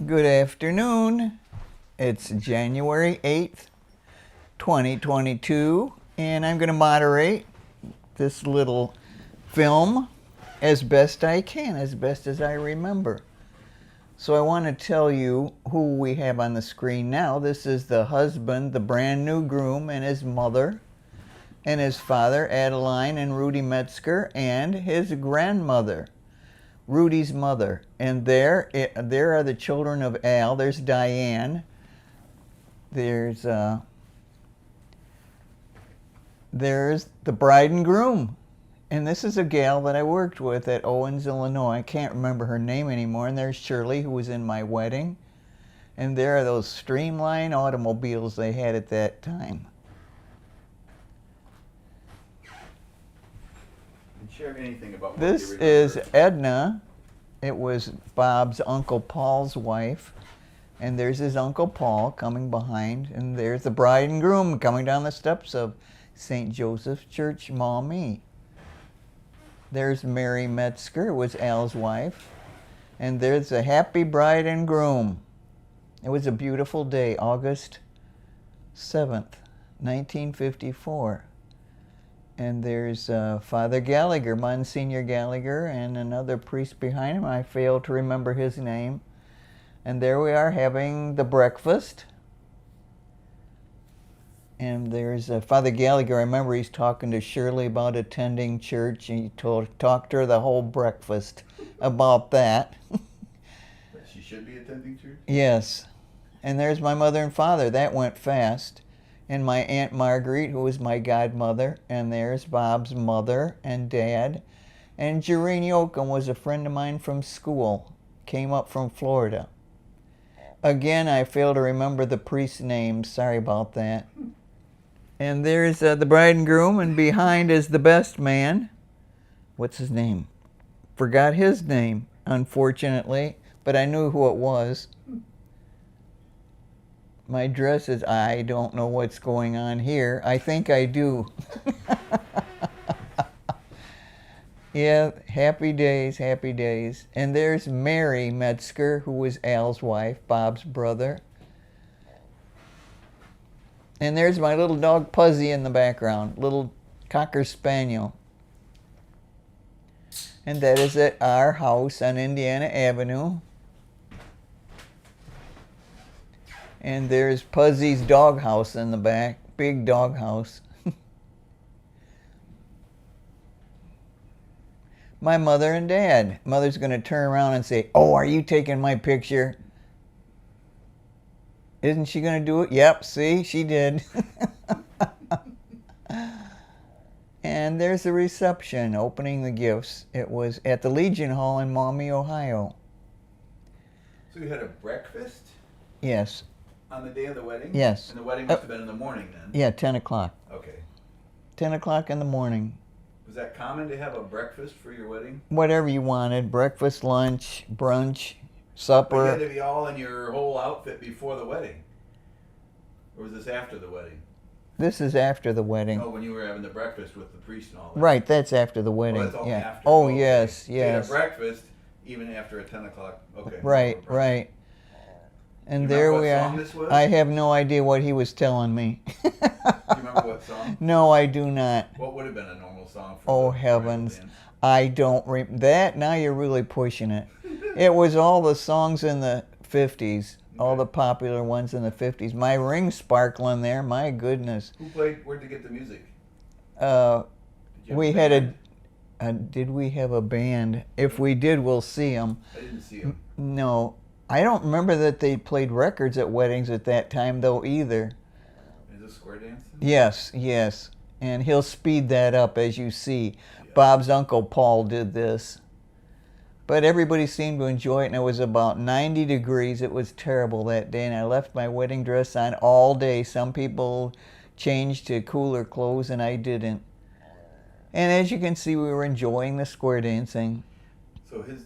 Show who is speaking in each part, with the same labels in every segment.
Speaker 1: Good afternoon. It's January 8th, 2022, and I'm going to moderate this little film as best I can, as best as I remember. So I want to tell you who we have on the screen now. This is the husband, the brand new groom, and his mother, and his father, Adeline and Rudy Metzger, and his grandmother, Rudy's mother. And there are the children of Al. There's Diane. There's the bride and groom. And this is a gal that I worked with at Owens, Illinois. I can't remember her name anymore. And there's Shirley, who was in my wedding. And there are those streamlined automobiles they had at that time.
Speaker 2: Share anything about what
Speaker 1: This
Speaker 2: you
Speaker 1: is
Speaker 2: remember.
Speaker 1: Edna. It was Bob's Uncle Paul's wife. And there's his Uncle Paul coming behind. And there's the bride and groom coming down the steps of St. Joseph's Church, Maumee. There's Mary Metzger, was Al's wife. And there's the happy bride and groom. It was a beautiful day, August 7th, 1954. And there's Father Gallagher, Monsignor Gallagher, and another priest behind him. I fail to remember his name. And there we are having the breakfast. And there's Father Gallagher. I remember he's talking to Shirley about attending church, and he talked to her the whole breakfast about that.
Speaker 2: That she should be attending church?
Speaker 1: Yes. And there's my mother and father. That went fast. And my Aunt Marguerite, who was my godmother. And there's Bob's mother and dad. And Jareen Yoakum was a friend of mine from school. Came up from Florida. Again, I fail to remember the priest's name. Sorry about that. And there's the bride and groom, and behind is the best man. What's his name? Forgot his name, unfortunately, but I knew who it was. My dress is, I don't know what's going on here. I think I do. Yeah, happy days, happy days. And there's Mary Metzger, who was Al's wife, Bob's brother. And there's my little dog Puzzy in the background, little Cocker Spaniel. And that is at our house on Indiana Avenue. And there's Puzzy's doghouse in the back, big doghouse. My mother and dad. Mother's going to turn around and say, "Oh, are you taking my picture?" Isn't she going to do it? Yep, see, she did. And there's the reception, opening the gifts. It was at the Legion Hall in Maumee, Ohio.
Speaker 2: So you had a breakfast
Speaker 1: Yes.
Speaker 2: on the day of the wedding?
Speaker 1: Yes.
Speaker 2: And the wedding must have been in the morning then?
Speaker 1: Yeah, 10 o'clock.
Speaker 2: Okay.
Speaker 1: 10 o'clock in the morning.
Speaker 2: Was that common to have a breakfast for your wedding?
Speaker 1: Whatever you wanted, breakfast, lunch, brunch,
Speaker 2: But you
Speaker 1: supper.
Speaker 2: had to be all in your whole outfit before the wedding? Or was this after the wedding?
Speaker 1: This is after the wedding.
Speaker 2: Oh, when you were having the breakfast with the priest and all that?
Speaker 1: Right, that's after the
Speaker 2: Oh,
Speaker 1: wedding.
Speaker 2: that's all
Speaker 1: yeah.
Speaker 2: after.
Speaker 1: Oh,
Speaker 2: Okay.
Speaker 1: yes,
Speaker 2: So you had
Speaker 1: yes.
Speaker 2: a breakfast even after a 10 o'clock? Okay.
Speaker 1: Right,
Speaker 2: No
Speaker 1: right. And
Speaker 2: You
Speaker 1: there
Speaker 2: remember
Speaker 1: we
Speaker 2: what
Speaker 1: are.
Speaker 2: song this was?
Speaker 1: I have no idea what he was telling me.
Speaker 2: Do you remember what song?
Speaker 1: No, I do not.
Speaker 2: What would have been a normal song for
Speaker 1: Oh,
Speaker 2: the
Speaker 1: heavens.
Speaker 2: bridal dance?
Speaker 1: I don't that. Now you're really pushing it. It was all the songs in the 50s, all the popular ones in the 50s. My ring's sparkling there. My goodness.
Speaker 2: Where'd you get the music?
Speaker 1: Uh,
Speaker 2: Did you have
Speaker 1: we
Speaker 2: a
Speaker 1: had
Speaker 2: band?
Speaker 1: did we have a band? If we did, we'll see them.
Speaker 2: I didn't see him.
Speaker 1: No, I don't remember that they played records at weddings at that time, though, either.
Speaker 2: Is this square dancing?
Speaker 1: Yes, yes. And he'll speed that up, as you see.
Speaker 2: Yeah.
Speaker 1: Bob's Uncle Paul did this. But everybody seemed to enjoy it, and it was about 90 degrees. It was terrible that day, and I left my wedding dress on all day. Some people changed to cooler clothes, and I didn't. And as you can see, we were enjoying the square dancing.
Speaker 2: So his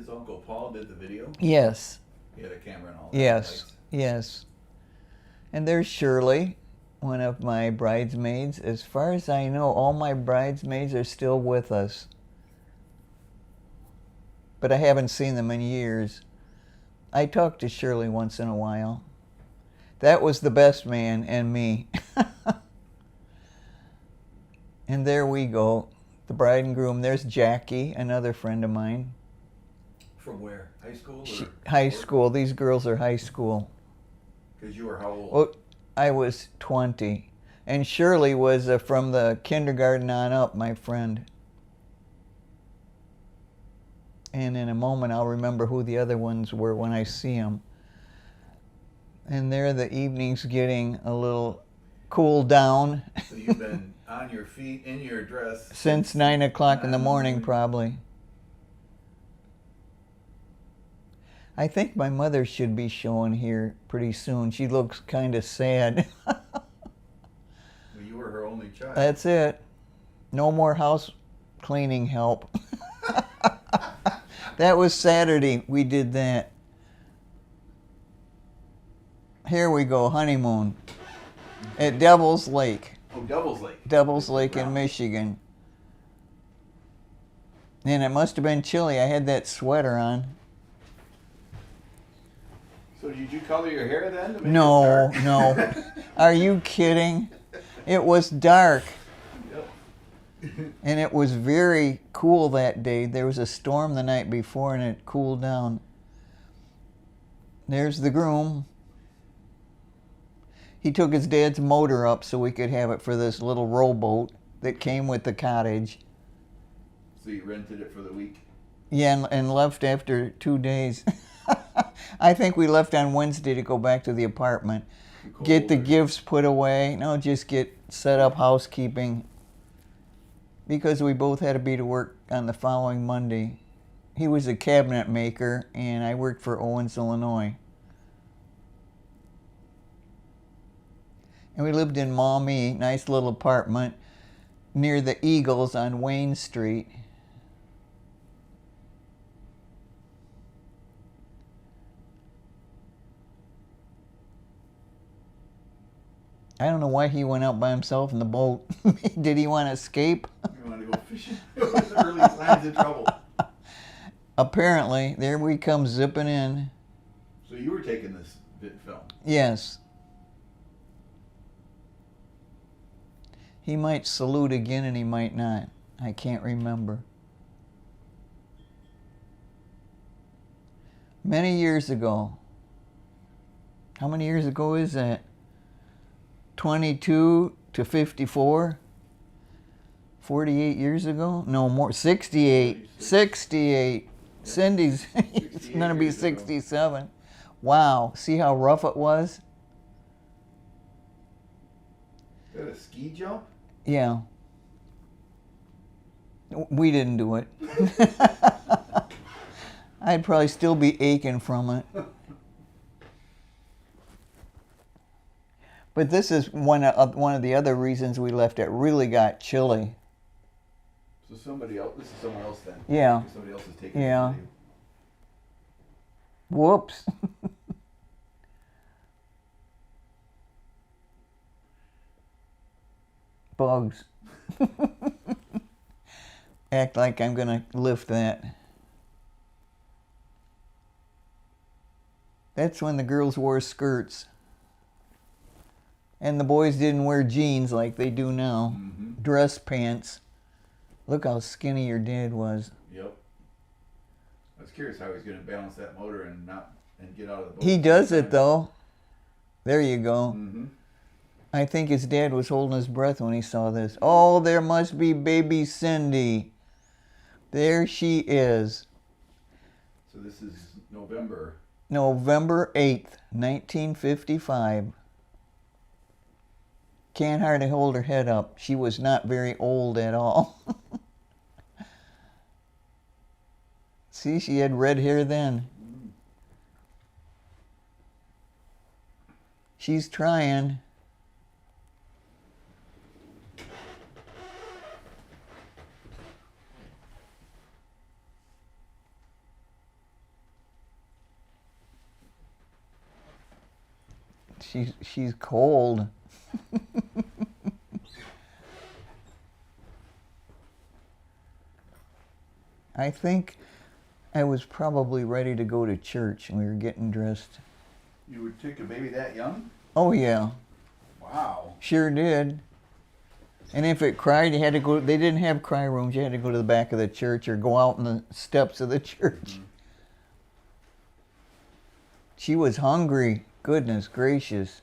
Speaker 2: Uncle Paul did the video?
Speaker 1: Yes,
Speaker 2: He had a camera and all that.
Speaker 1: yes,
Speaker 2: lights.
Speaker 1: yes. And there's Shirley, one of my bridesmaids. As far as I know, all my bridesmaids are still with us. But I haven't seen them in years. I talk to Shirley once in a while. That was the best man and me. And there we go. The bride and groom. There's Jackie, another friend of mine.
Speaker 2: From where? High school?
Speaker 1: High school. These girls are high school.
Speaker 2: Because you were how old?
Speaker 1: Well, I was 20. And Shirley was from the kindergarten on up, my friend. And in a moment, I'll remember who the other ones were when I see them. And there the evening's getting a little cooled down.
Speaker 2: So you've been on your feet, in your dress.
Speaker 1: Since 9 o'clock in the morning, probably. I think my mother should be showing here pretty soon. She looks kind of sad.
Speaker 2: Well, you were her only child.
Speaker 1: That's it. No more house cleaning help. That was Saturday. We did that. Here we go, honeymoon at Devil's Lake.
Speaker 2: Oh, Devil's Lake.
Speaker 1: Devil's Lake in Michigan. And it must have been chilly. I had that sweater on.
Speaker 2: So did you color your hair then? To make
Speaker 1: No,
Speaker 2: it dark?
Speaker 1: no. Are you kidding? It was dark.
Speaker 2: Yep.
Speaker 1: And it was very cool that day. There was a storm the night before and it cooled down. There's the groom. He took his dad's motor up so we could have it for this little rowboat that came with the cottage.
Speaker 2: So you rented it for the week?
Speaker 1: Yeah, and left after 2 days. I think we left on Wednesday to go back to the apartment. Get the gifts put away. No, just get set up housekeeping. Because we both had to be to work on the following Monday. He was a cabinet maker, and I worked for Owens, Illinois. And we lived in Maumee, nice little apartment, near the Eagles on Wayne Street. I don't know why he went out by himself in the boat. Did he want to escape?
Speaker 2: You want to go fishing? It was early signs of trouble.
Speaker 1: Apparently, there we come zipping in.
Speaker 2: So you were taking this film?
Speaker 1: Yes. He might salute again and he might not. I can't remember. Many years ago. How many years ago is that? 22 to 54? 48 years ago? No more. 68. 68. Cindy's going to be 67. Wow. See how rough it was?
Speaker 2: Is that a ski jump?
Speaker 1: Yeah. We didn't do it. I'd probably still be aching from it. But this is one of the other reasons we left. It really got chilly.
Speaker 2: So somebody else, this is someone else then?
Speaker 1: Yeah.
Speaker 2: Somebody else is taking
Speaker 1: Yeah.
Speaker 2: it with you.
Speaker 1: Whoops. Bugs. Act like I'm going to lift that. That's when the girls wore skirts. And the boys didn't wear jeans like they do now.
Speaker 2: Mm-hmm.
Speaker 1: Dress pants. Look how skinny your dad was.
Speaker 2: Yep. I was curious how he's going to balance that motor and get out of the boat.
Speaker 1: He does it though. There you go.
Speaker 2: Mm-hmm.
Speaker 1: I think his dad was holding his breath when he saw this. Oh, there must be baby Cindy. There she is.
Speaker 2: So this is November.
Speaker 1: November 8th, 1955. Can't hardly hold her head up. She was not very old at all. See, she had red hair then. She's trying. She's cold. I think I was probably ready to go to church and we were getting dressed.
Speaker 2: You would take a baby that young?
Speaker 1: Oh yeah,
Speaker 2: Wow.
Speaker 1: sure did. And if it cried, you had to go. They didn't have cry rooms. You had to go to the back of the church or go out in the steps of the church.
Speaker 2: Mm-hmm.
Speaker 1: She was hungry. Goodness gracious.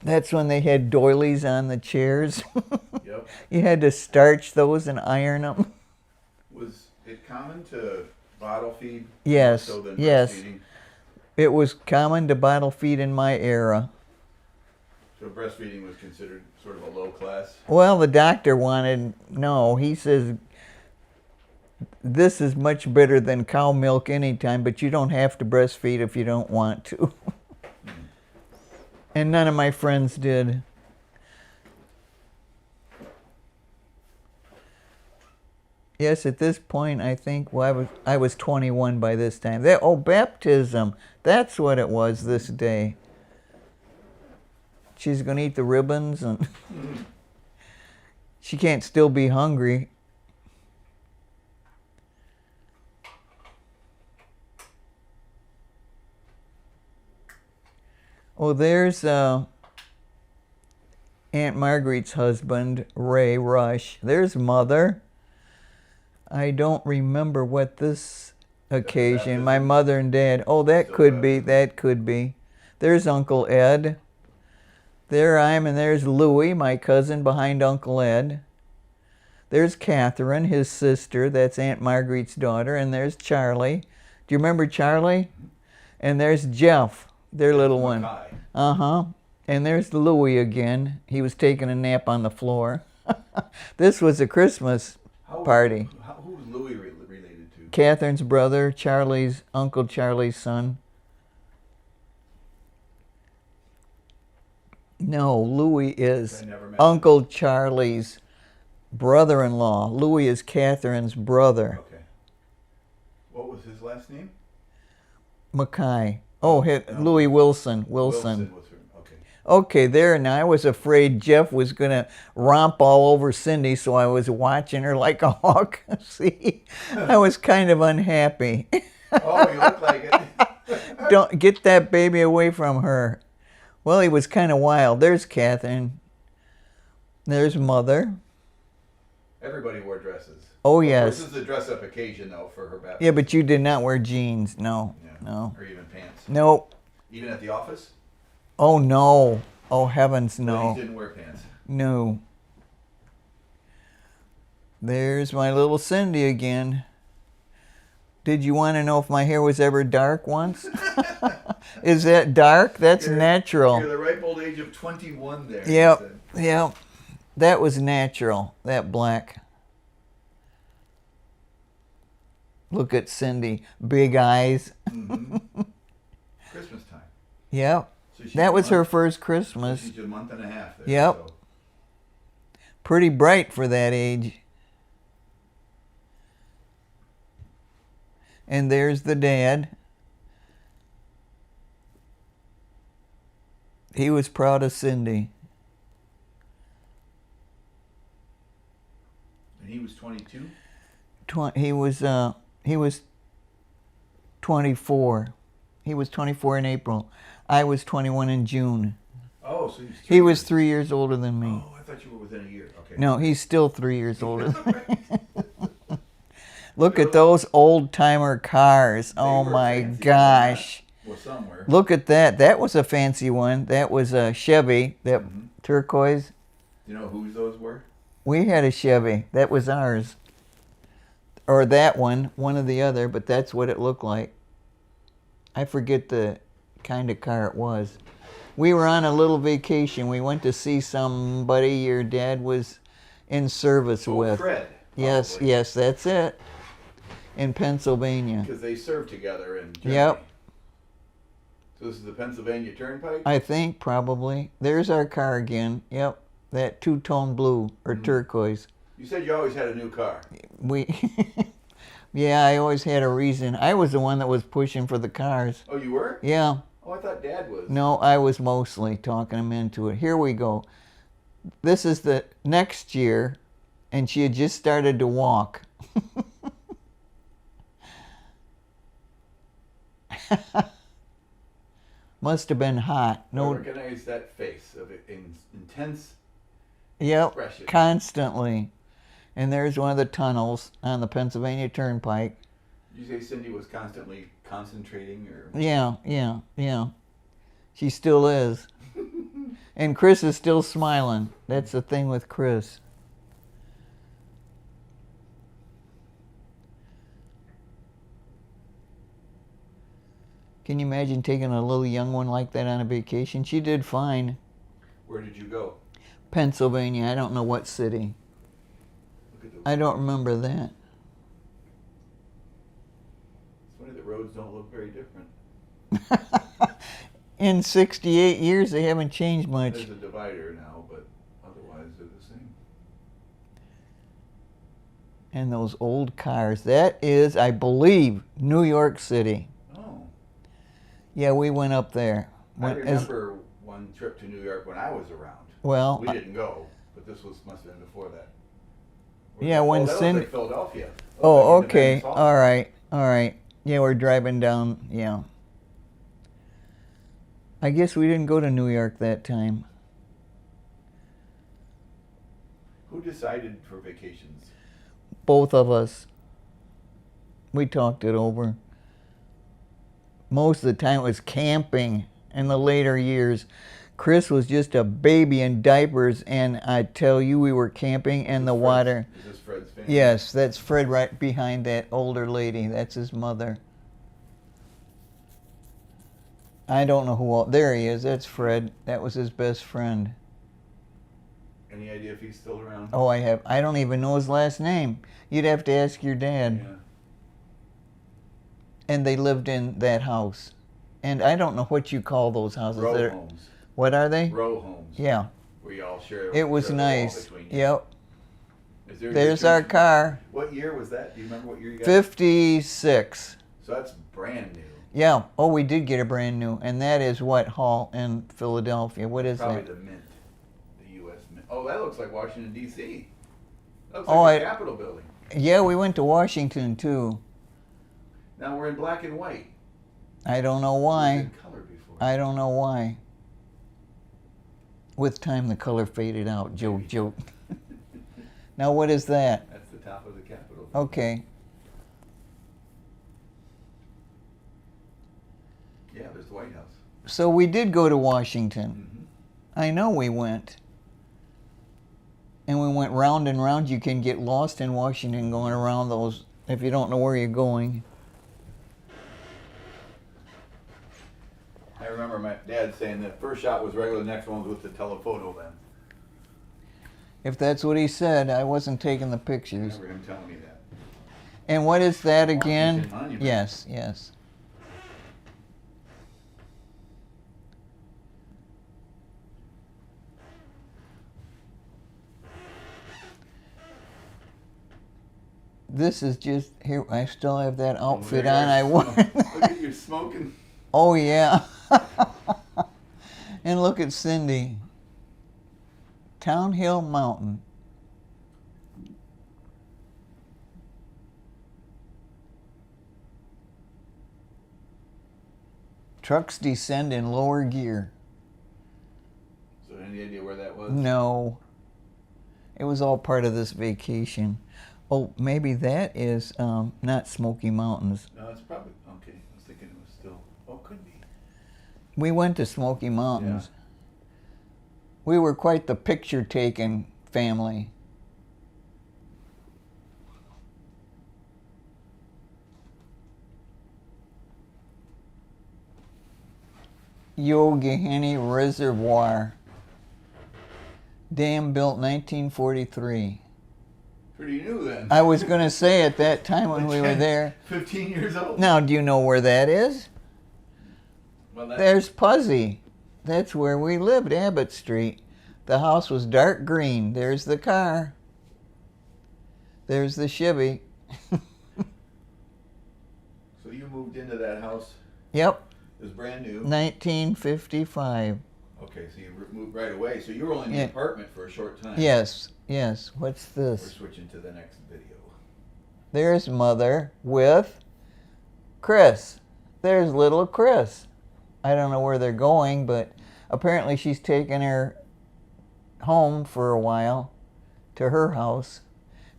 Speaker 1: That's when they had doilies on the chairs.
Speaker 2: Yep.
Speaker 1: You had to starch those and iron them.
Speaker 2: Was it common to bottle feed?
Speaker 1: Yes,
Speaker 2: More so than
Speaker 1: yes.
Speaker 2: breastfeeding?
Speaker 1: It was common to bottle feed in my era.
Speaker 2: So breastfeeding was considered sort of a low class?
Speaker 1: Well, the doctor wanted, no, he says, this is much better than cow milk anytime, but you don't have to breastfeed if you don't want to. And none of my friends did. Yes, at this point, I think, well, I was 21 by this time. Baptism. That's what it was this day. She's going to eat the ribbons, and she can't still be hungry. Oh, there's Aunt Marguerite's husband, Ray Rush. There's Mother. I don't remember what this occasion. My mother and dad. Oh, that could be. That could be. There's Uncle Ed. There I am, and there's Louie, my cousin behind Uncle Ed. There's Catherine, his sister. That's Aunt Marguerite's daughter. And there's Charlie. Do you remember Charlie? And there's Jeff, their little one. Uh-huh. And there's Louie again. He was taking a nap on the floor. This was a Christmas party.
Speaker 2: Who was Louis related to?
Speaker 1: Catherine's brother, Uncle Charlie's son. No, Louis is Uncle Charlie's brother-in-law. Louis is Catherine's brother.
Speaker 2: Okay. What was his last name?
Speaker 1: Mackay. Oh,
Speaker 2: No.
Speaker 1: Louis Wilson.
Speaker 2: Wilson was her. Okay.
Speaker 1: Okay, there. Now I was afraid Jeff was going to romp all over Cindy, so I was watching her like a hawk. See, I was kind of unhappy.
Speaker 2: Oh, you look like it.
Speaker 1: Don't get that baby away from her. Well, he was kind of wild. There's Catherine. There's Mother.
Speaker 2: Everybody wore dresses.
Speaker 1: Oh, yes.
Speaker 2: This is a dress-up occasion, though, for her baptism.
Speaker 1: Yeah, but you did not wear jeans. No,
Speaker 2: Yeah.
Speaker 1: no.
Speaker 2: Or even pants.
Speaker 1: Nope.
Speaker 2: Even at the office?
Speaker 1: Oh, no. Oh, heavens, no.
Speaker 2: Ladies didn't wear pants.
Speaker 1: No. There's my little Cindy again. Did you want to know if my hair was ever dark once? Is that dark? That's natural.
Speaker 2: You're the ripe old age of 21 there.
Speaker 1: Yep, yep. That was natural, that black. Look at Cindy. Big eyes.
Speaker 2: Mm-hmm. Christmas time.
Speaker 1: Yep.
Speaker 2: So
Speaker 1: that was her first Christmas.
Speaker 2: She's a month and a half there.
Speaker 1: Yep.
Speaker 2: So.
Speaker 1: Pretty bright for that age. And there's the dad. He was proud of Cindy.
Speaker 2: And he was 22?
Speaker 1: He was 24. He was 24 in April. I was 21 in June.
Speaker 2: Oh, so
Speaker 1: he was 3 years older than me.
Speaker 2: Oh, I thought you were within a year. Okay.
Speaker 1: No, he's still 3 years older than me. Look at those old-timer cars. Oh, my gosh.
Speaker 2: Well, somewhere.
Speaker 1: Look at that. That was a fancy one. That was a Chevy, that turquoise.
Speaker 2: Do you know whose those were?
Speaker 1: We had a Chevy. That was ours. Or that one or the other, but that's what it looked like. I forget the kind of car it was. We were on a little vacation. We went to see somebody your dad was in service with.
Speaker 2: Fred.
Speaker 1: Yes,
Speaker 2: probably.
Speaker 1: yes, that's it. In Pennsylvania.
Speaker 2: Because they served together in Germany.
Speaker 1: Yep.
Speaker 2: So this is the Pennsylvania Turnpike?
Speaker 1: I think, probably. There's our car again. Yep. That two-tone blue or turquoise.
Speaker 2: You said you always had a new car.
Speaker 1: Yeah, I always had a reason. I was the one that was pushing for the cars.
Speaker 2: Oh, you were?
Speaker 1: Yeah.
Speaker 2: Oh, I thought Dad was.
Speaker 1: No, I was mostly talking him into it. Here we go. This is the next year, and she had just started to walk. Must have been hot.
Speaker 2: I
Speaker 1: No,
Speaker 2: recognize that face of intense
Speaker 1: yep,
Speaker 2: expression.
Speaker 1: constantly. And there's one of the tunnels on the Pennsylvania Turnpike.
Speaker 2: Did you say Cindy was constantly concentrating, or?
Speaker 1: Yeah. She still is. And Chris is still smiling. That's the thing with Chris. Can you imagine taking a little young one like that on a vacation? She did fine.
Speaker 2: Where did you go?
Speaker 1: Pennsylvania. I don't know what city.
Speaker 2: Look at the.
Speaker 1: I don't remember that.
Speaker 2: It's funny, the roads don't look very different.
Speaker 1: In 68 years, they haven't changed much.
Speaker 2: There's a divider now, but otherwise they're the same.
Speaker 1: And those old cars. That is, I believe, New York City.
Speaker 2: Oh.
Speaker 1: Yeah, we went up there.
Speaker 2: I remember one trip to New York when I was around.
Speaker 1: Well,
Speaker 2: we didn't go, but this must have been before that.
Speaker 1: Yeah, when
Speaker 2: that
Speaker 1: Cindy.
Speaker 2: was like Philadelphia.
Speaker 1: Oh,
Speaker 2: Like
Speaker 1: okay.
Speaker 2: Independence Hall.
Speaker 1: All right. Yeah, we're driving down. Yeah. I guess we didn't go to New York that time.
Speaker 2: Who decided for vacations?
Speaker 1: Both of us. We talked it over. Most of the time it was camping in the later years. Chris was just a baby in diapers, and I tell you, we were camping in the water.
Speaker 2: Is this Fred's family?
Speaker 1: Yes, that's Fred right behind that older lady. That's his mother. I don't know who all. There he is. That's Fred. That was his best friend.
Speaker 2: Any idea if he's still around?
Speaker 1: Oh, I don't even know his last name. You'd have to ask your dad.
Speaker 2: Yeah.
Speaker 1: And they lived in that house. And I don't know what you call those houses.
Speaker 2: Row homes.
Speaker 1: What are they?
Speaker 2: Row homes.
Speaker 1: Yeah.
Speaker 2: Where you all share.
Speaker 1: It was
Speaker 2: share the wall
Speaker 1: nice.
Speaker 2: between you.
Speaker 1: Yep.
Speaker 2: Is there
Speaker 1: There's our car.
Speaker 2: What year was that? Do you remember what year you got?
Speaker 1: 56.
Speaker 2: So that's brand new.
Speaker 1: Yeah. Oh, we did get a brand new. And that is what hall in Philadelphia? What is
Speaker 2: Probably
Speaker 1: that?
Speaker 2: the Mint. The U.S. Mint. Oh, that looks like Washington, D.C. That looks
Speaker 1: Oh,
Speaker 2: like the Capitol building.
Speaker 1: Yeah, we went to Washington too.
Speaker 2: Now we're in black and white.
Speaker 1: I don't know
Speaker 2: It was
Speaker 1: why.
Speaker 2: in color before.
Speaker 1: I don't know why. With time, the color faded out. Joke. Now, what is that?
Speaker 2: That's the top of the Capitol.
Speaker 1: Okay.
Speaker 2: Yeah, there's the White House.
Speaker 1: So we did go to Washington.
Speaker 2: Mm-hmm.
Speaker 1: I know we went. And we went round and round. You can get lost in Washington going around those if you don't know where you're going.
Speaker 2: I remember my dad saying the first shot was regular, the next one was with the telephoto then.
Speaker 1: If that's what he said, I wasn't taking the
Speaker 2: I
Speaker 1: pictures.
Speaker 2: remember him telling me that.
Speaker 1: And what is that again?
Speaker 2: Washington Monument.
Speaker 1: Yes. This is just here. I still have that outfit
Speaker 2: there you
Speaker 1: on.
Speaker 2: are.
Speaker 1: I won.
Speaker 2: Look at you smoking.
Speaker 1: Oh yeah. And look at Cindy. Townhill Mountain. Trucks descend in lower gear.
Speaker 2: So any idea where that was?
Speaker 1: No. It was all part of this vacation. Oh, maybe that is not Smoky Mountains.
Speaker 2: No, it's probably, okay. I was thinking it was still, could be.
Speaker 1: We went to Smoky Mountains. We were quite the picture-taking family. Yogihenny Reservoir. Dam built 1943.
Speaker 2: Pretty new then.
Speaker 1: I was going to say at that time when we were there.
Speaker 2: 15 years old.
Speaker 1: Now, do you know where that is?
Speaker 2: Well,
Speaker 1: There's Puzzy. That's where we lived, Abbott Street. The house was dark green. There's the car. There's the Chevy.
Speaker 2: So you moved into that house.
Speaker 1: Yep,
Speaker 2: It was brand new.
Speaker 1: 1955.
Speaker 2: Okay, so you moved right away. So you were only in the
Speaker 1: Yeah.
Speaker 2: apartment for a short time.
Speaker 1: Yes. What's
Speaker 2: We're
Speaker 1: this?
Speaker 2: switching to the next video.
Speaker 1: There's Mother with Chris. there's little Chris. I don't know where they're going, but apparently she's taking her home for a while to her house.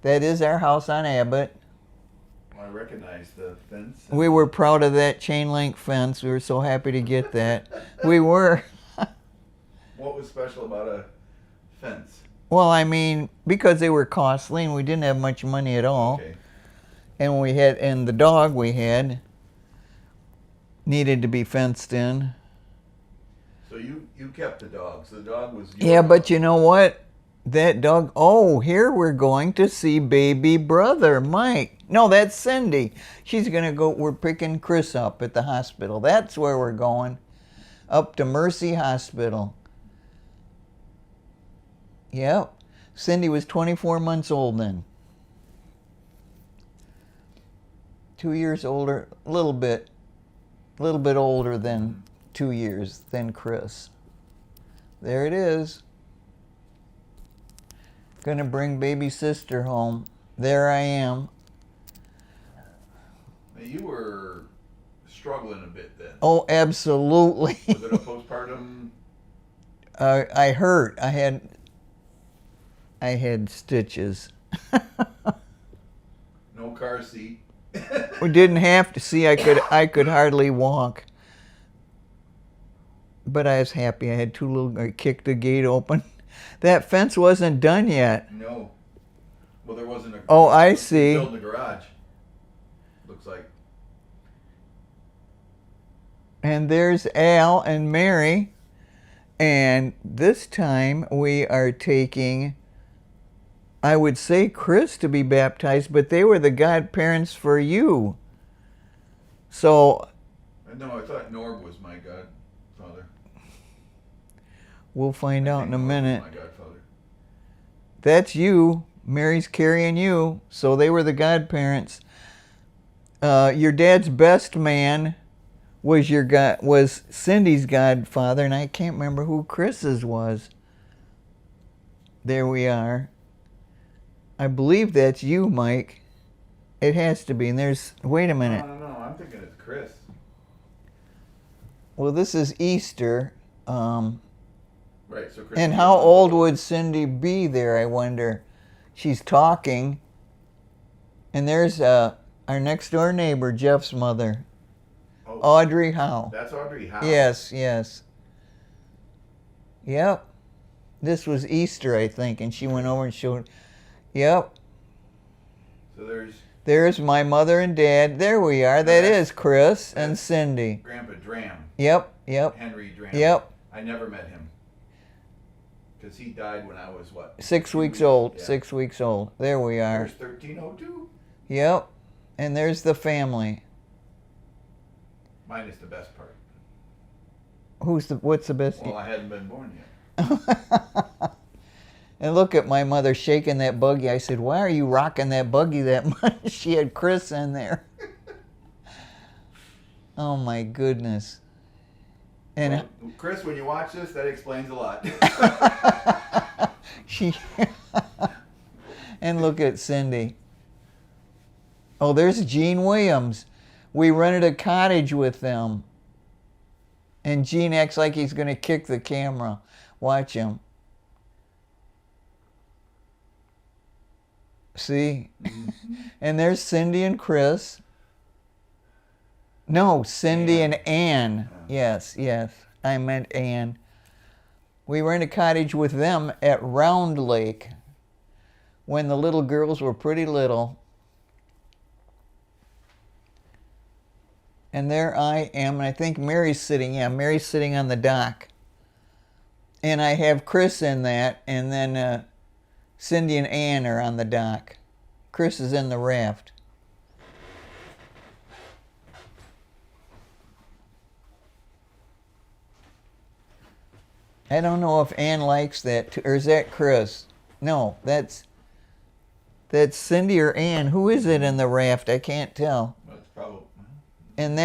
Speaker 1: That is our house on Abbott.
Speaker 2: I recognize the fence.
Speaker 1: We were proud of that chain link fence. We were so happy to get that. We were.
Speaker 2: What was special about a fence?
Speaker 1: Well, I mean, because they were costly and we didn't have much money at all.
Speaker 2: Okay.
Speaker 1: And the dog we had needed to be fenced in.
Speaker 2: So you kept the dog. So the dog was
Speaker 1: Yeah,
Speaker 2: your
Speaker 1: but
Speaker 2: dog.
Speaker 1: you know what? That dog, oh, here we're going to see baby brother, Mike. No, that's Cindy. She's going to go, we're picking Chris up at the hospital. That's where we're going. Up to Mercy Hospital. Yep. Cindy was 24 months old then. 2 years older, a little bit older than 2 years than Chris. There it is. Gonna bring baby sister home. There I am.
Speaker 2: Now, you were struggling a bit then.
Speaker 1: Oh, absolutely.
Speaker 2: Was it a postpartum?
Speaker 1: I hurt. I had stitches.
Speaker 2: No car seat.
Speaker 1: We didn't have to see. I could hardly walk. But I was happy. I had I kicked the gate open. That fence wasn't done yet.
Speaker 2: No. Well, there wasn't a.
Speaker 1: Oh, I see.
Speaker 2: Building a garage. Looks like.
Speaker 1: And there's Al and Mary. And this time we are taking, I would say, Chris to be baptized, but they were the godparents for you. So
Speaker 2: No, I thought Norb was my godfather.
Speaker 1: we'll find out in a
Speaker 2: Norb was
Speaker 1: minute.
Speaker 2: my godfather.
Speaker 1: That's you. Mary's carrying you. So they were the godparents. Your dad's best man was Cindy's godfather, and I can't remember who Chris's was. There we are. I believe that's you, Mike. It has to be. And there's, wait a minute.
Speaker 2: No, I'm thinking it's Chris.
Speaker 1: Well, this is Easter.
Speaker 2: Right, so Chris.
Speaker 1: And how old would Cindy be there, I wonder? She's talking. And there's our next door neighbor, Jeff's mother,
Speaker 2: Oh,
Speaker 1: Audrey Howe.
Speaker 2: that's Audrey Howe.
Speaker 1: Yes. Yep. This was Easter, I think, and she went over and showed. Yep.
Speaker 2: So
Speaker 1: There's my mother and dad. There we are. That is Chris and Cindy.
Speaker 2: Grandpa Dram.
Speaker 1: Yep.
Speaker 2: Henry Dram.
Speaker 1: Yep.
Speaker 2: I never met him. Because he died when I was what?
Speaker 1: 6 weeks old.
Speaker 2: Yeah.
Speaker 1: 6 weeks old. There we are.
Speaker 2: There's 1302.
Speaker 1: Yep. And there's the family.
Speaker 2: Minus the best part.
Speaker 1: What's the best?
Speaker 2: Well, I hadn't been born yet.
Speaker 1: And look at my mother shaking that buggy. I said, why are you rocking that buggy that much? She had Chris in there. Oh my goodness. And
Speaker 2: Well, Chris, when you watch this, that explains a lot.
Speaker 1: she and look at Cindy. Oh, there's Gene Williams. We rented a cottage with them. And Gene acts like he's going to kick the camera. Watch him. See? And there's Cindy and Chris. No, Cindy and Ann. Yes. I meant Ann. We were in a cottage with them at Round Lake when the little girls were pretty little. And there I am, and I think Mary's sitting. Yeah, Mary's sitting on the dock. And I have Chris in that, and then Cindy and Ann are on the dock. Chris is in the raft. I don't know if Ann likes that, or is that Chris? No, that's Cindy or Ann. Who is it in the raft? I can't tell.
Speaker 2: That's probably.
Speaker 1: And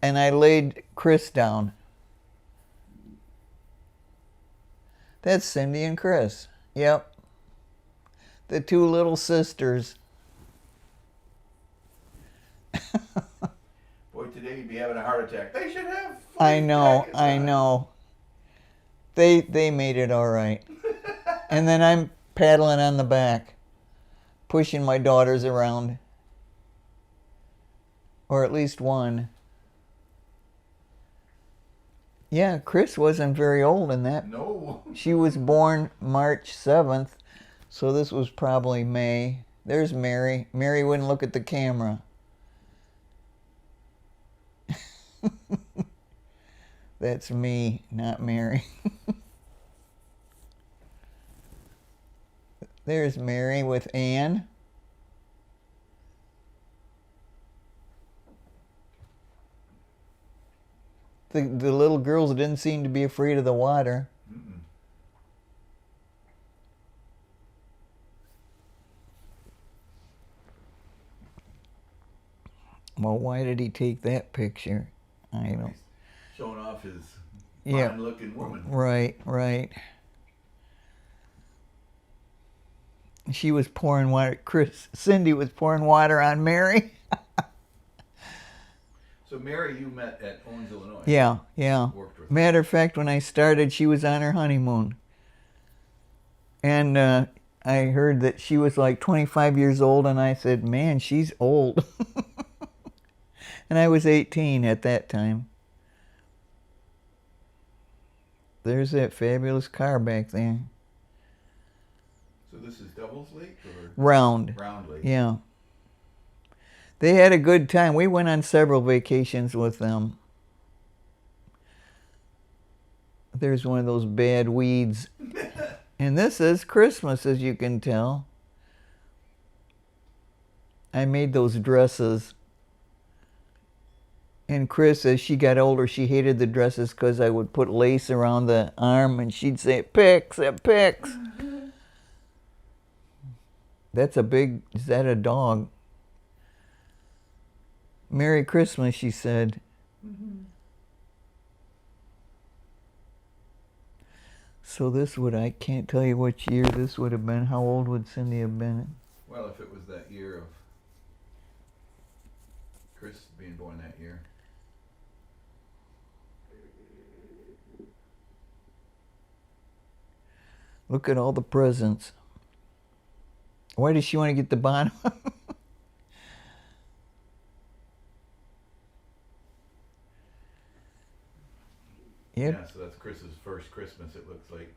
Speaker 1: I laid Chris down. That's Cindy and Chris. Yep. The two little sisters.
Speaker 2: Boy, today today, you'd be having a heart attack. They should have.
Speaker 1: I know,
Speaker 2: jackets
Speaker 1: I
Speaker 2: on."
Speaker 1: know. They made it all right. And then I'm paddling on the back, pushing my daughters around. Or at least one. Yeah, Chris wasn't very old in that.
Speaker 2: No.
Speaker 1: She was born March 7th, so this was probably May. There's Mary. Mary wouldn't look at the camera. That's me, not Mary. There's Mary with Ann. The little girls didn't seem to be afraid of the water.
Speaker 2: Mm-mm.
Speaker 1: Well, why did he take that picture? I don't.
Speaker 2: He's showing off his
Speaker 1: Yeah.
Speaker 2: fine-looking woman.
Speaker 1: Right, right. She was pouring water. Cindy was pouring water on Mary.
Speaker 2: So Mary, you met at Owens, Illinois.
Speaker 1: Yeah, yeah.
Speaker 2: Worked with.
Speaker 1: Matter of fact, when I started, she was on her honeymoon. And I heard that she was like 25 years old, and I said, man, she's old. And I was 18 at that time. There's that fabulous car back there.
Speaker 2: So this is Devil's Lake or
Speaker 1: Round.
Speaker 2: Round Lake?
Speaker 1: Yeah. They had a good time. We went on several vacations with them. There's one of those bad weeds. And this is Christmas, as you can tell. I made those dresses. And Chris, as she got older, she hated the dresses because I would put lace around the arm and she'd say, it picks, it picks. That's a big, is that a dog? Merry Christmas, she said. So this would, I can't tell you which year this would have been. How old would Cindy have been?
Speaker 2: Well, if it was that year of Chris being born that year.
Speaker 1: Look at all the presents. Why does she want to get the bottom? Yep.
Speaker 2: Yeah, so that's Chris's first Christmas, it looks like.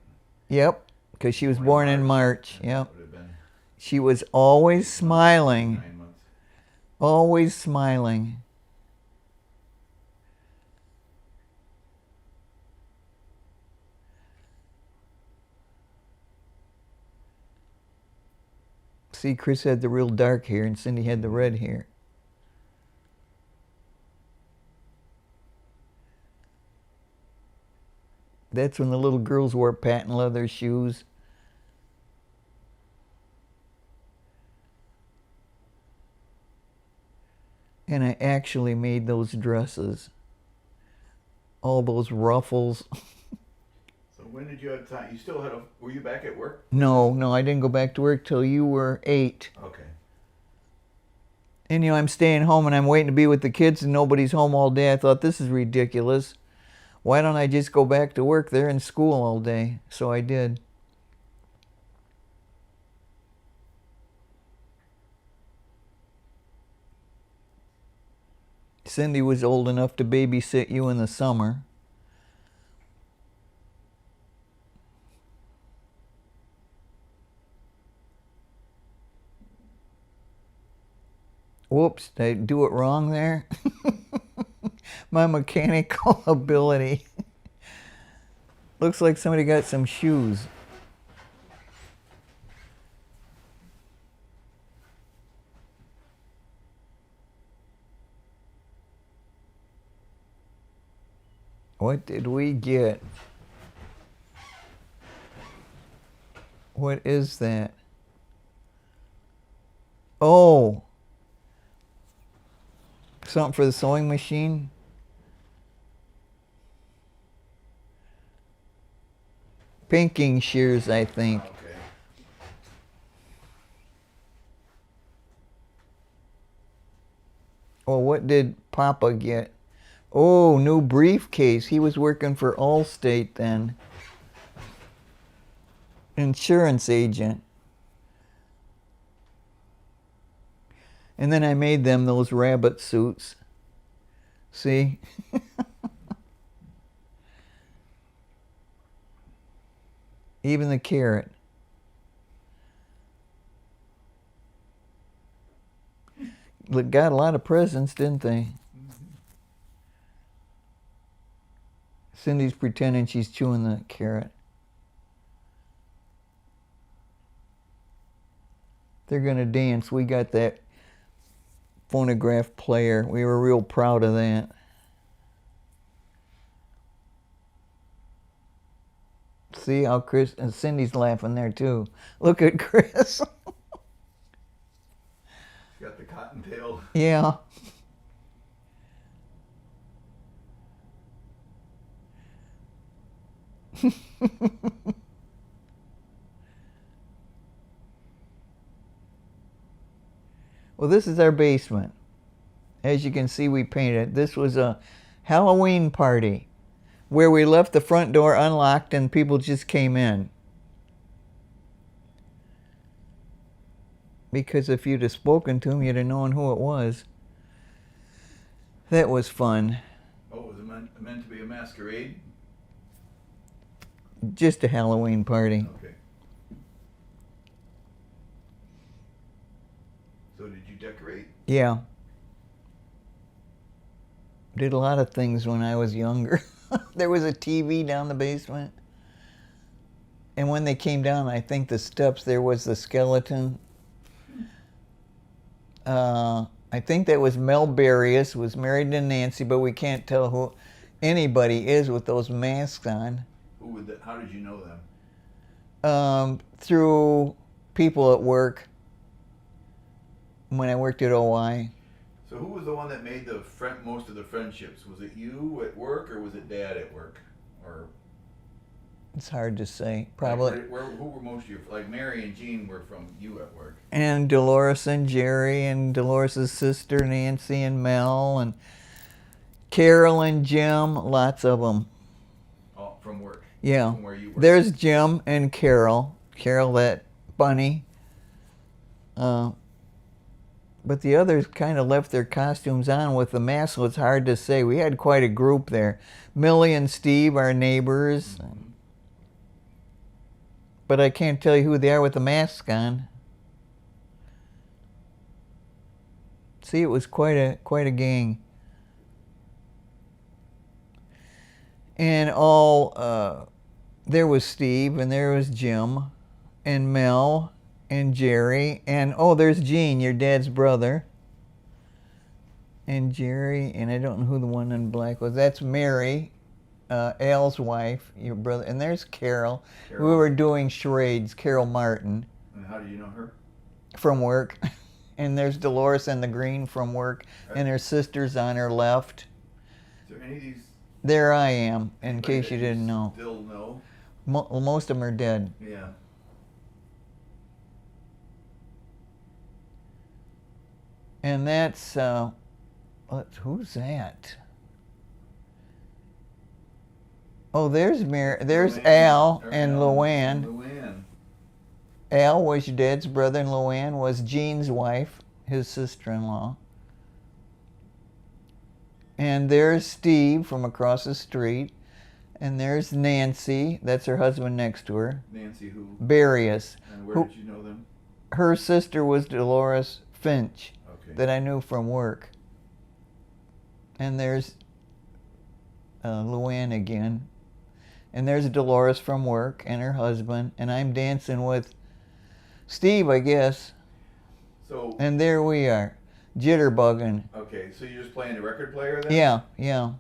Speaker 1: Yep, because she was born in March.
Speaker 2: And
Speaker 1: Yep.
Speaker 2: that would have been
Speaker 1: She was always smiling.
Speaker 2: 9 months.
Speaker 1: Always smiling. See, Chris had the real dark hair and Cindy had the red hair. That's when the little girls wore patent leather shoes. And I actually made those dresses. All those ruffles.
Speaker 2: So when did you have time? You still had were you back at work?
Speaker 1: No, I didn't go back to work till you were 8.
Speaker 2: Okay.
Speaker 1: And I'm staying home and I'm waiting to be with the kids and nobody's home all day. I thought, this is ridiculous. Why don't I just go back to work? They're in school all day. So I did. Cindy was old enough to babysit you in the summer. Whoops, did I do it wrong there? My mechanical ability. Looks like somebody got some shoes. What did we get? What is that? Oh! Something for the sewing machine? Pinking shears, I think.
Speaker 2: Okay.
Speaker 1: Well, what did Papa get? Oh, new briefcase. He was working for Allstate then. Insurance agent. And then I made them those rabbit suits. See? Even the carrot. Got a lot of presents, didn't they? Cindy's pretending she's chewing the carrot. They're going to dance. We got that phonograph player. We were real proud of that. See how Chris and Cindy's laughing there too. Look at Chris.
Speaker 2: Got the cottontail.
Speaker 1: Yeah. Well, this is our basement. As you can see, we painted. This was a Halloween party where we left the front door unlocked and people just came in. Because if you'd have spoken to them, you'd have known who it was. That was fun.
Speaker 2: Oh, was it meant to be a masquerade?
Speaker 1: Just a Halloween party.
Speaker 2: Okay. So did you decorate?
Speaker 1: Yeah. Did a lot of things when I was younger. There was a TV down the basement. And when they came down, I think the steps, there was the skeleton. I think that was Mel Barrius, was married to Nancy, but we can't tell who anybody is with those masks on.
Speaker 2: How did you know them?
Speaker 1: Through people at work when I worked at OI.
Speaker 2: So who was the one that made most of the friendships? Was it you at work or was it Dad at work? Or
Speaker 1: it's hard to say. Probably.
Speaker 2: Who were most of your, like Mary and Jean were from you at work?
Speaker 1: And Dolores and Jerry and Dolores' sister Nancy and Mel and Carol and Jim, lots of them.
Speaker 2: Oh, from work?
Speaker 1: Yeah.
Speaker 2: From where you work?
Speaker 1: There's Jim and Carol. Carol, that bunny. But the others kind of left their costumes on with the mask, so it's hard to say. We had quite a group there. Millie and Steve, our neighbors.
Speaker 2: Mm-hmm.
Speaker 1: But I can't tell you who they are with the mask on. See, it was quite a gang. And there was Steve, and there was Jim, and Mel, and Jerry, and there's Gene, your dad's brother. And Jerry, and I don't know who the one in black was. That's Mary, Al's wife, your brother. And there's Carol. We were doing charades, Carol Martin.
Speaker 2: And how do you know her?
Speaker 1: From work. And there's Dolores and the Green from work, and her sister's on her left.
Speaker 2: Is there any of these?
Speaker 1: There I am, in case you didn't know.
Speaker 2: Still know?
Speaker 1: Most of them are dead.
Speaker 2: Yeah.
Speaker 1: And that's, who's that? Oh, there's
Speaker 2: Luann.
Speaker 1: Al and Luann.
Speaker 2: Luann.
Speaker 1: Al was your dad's brother, and Luann was Jean's wife, his sister-in-law. And there's Steve from across the street. And there's Nancy, that's her husband next to her.
Speaker 2: Nancy who?
Speaker 1: Barrius.
Speaker 2: And where did you know them?
Speaker 1: Her sister was Dolores Finch,
Speaker 2: Okay.
Speaker 1: that I knew from work. And there's Luann again. And there's Dolores from work and her husband. And I'm dancing with Steve, I guess.
Speaker 2: So.
Speaker 1: And there we are, jitterbugging.
Speaker 2: Okay, so you're just playing the record player then?
Speaker 1: Yeah, yeah.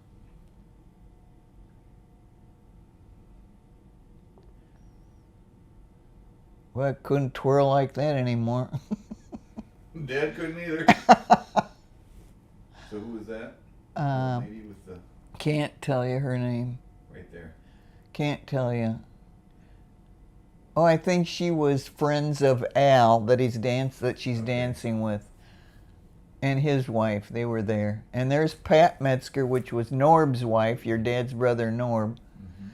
Speaker 1: Well, I couldn't twirl like that anymore.
Speaker 2: Dad couldn't either. So who was that? Lady with the...
Speaker 1: Can't tell you her name.
Speaker 2: Right there.
Speaker 1: Can't tell you. Oh, I think she was friends of Al that she's dancing with. and his wife. They were there. And there's Pat Metzger, which was Norb's wife, your dad's brother Norb.
Speaker 2: Mm-hmm.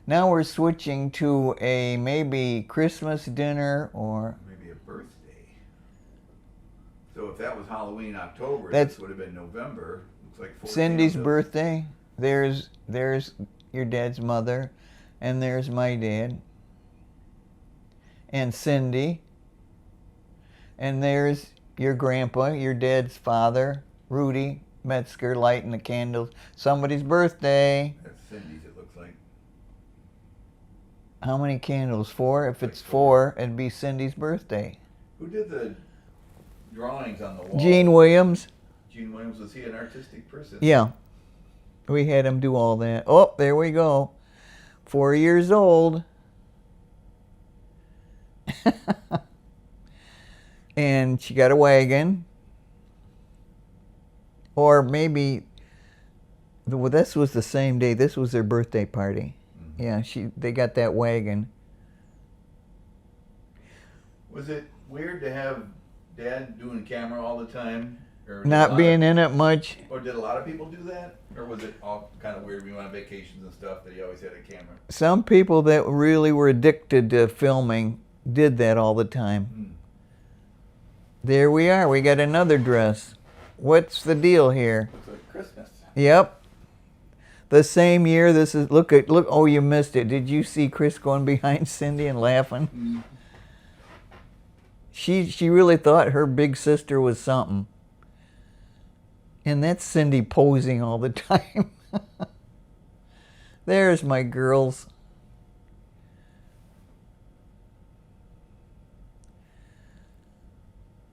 Speaker 1: Now we're switching to a maybe Christmas dinner or
Speaker 2: Maybe a birthday. So if that was Halloween, October,
Speaker 1: That's-
Speaker 2: this would have been November. Looks like 4
Speaker 1: Cindy's
Speaker 2: candles.
Speaker 1: birthday. There's your dad's mother, and there's my dad, and Cindy, and there's your grandpa, your dad's father, Rudy Metzger, lighting the candles. Somebody's birthday.
Speaker 2: That's Cindy's, it looks like.
Speaker 1: How many candles? 4? If it's
Speaker 2: Like
Speaker 1: 4, it'd be Cindy's birthday.
Speaker 2: Who did the drawings on the wall?
Speaker 1: Gene Williams.
Speaker 2: Gene Williams, was he an artistic person?
Speaker 1: Yeah. We had him do all that. Oh, there we go. 4 years old. And she got a wagon. Or maybe, well, this was the same day. This was their birthday party.
Speaker 2: Mm-hmm.
Speaker 1: Yeah, they got that wagon.
Speaker 2: Was it weird to have Dad doing camera all the time? Or did a
Speaker 1: Not
Speaker 2: lot
Speaker 1: being in it much.
Speaker 2: Or did a lot of people do that? Or was it all kind of weird when you went on vacations and stuff that he always had a camera?
Speaker 1: Some people that really were addicted to filming did that all the time.
Speaker 2: Hmm.
Speaker 1: There we are. We got another dress. What's the deal here?
Speaker 2: Looks like Christmas.
Speaker 1: Yep. The same year. This is look. Oh, you missed it. Did you see Chris going behind Cindy and laughing?
Speaker 2: Hmm.
Speaker 1: She really thought her big sister was something. And that's Cindy posing all the time. There's my girls.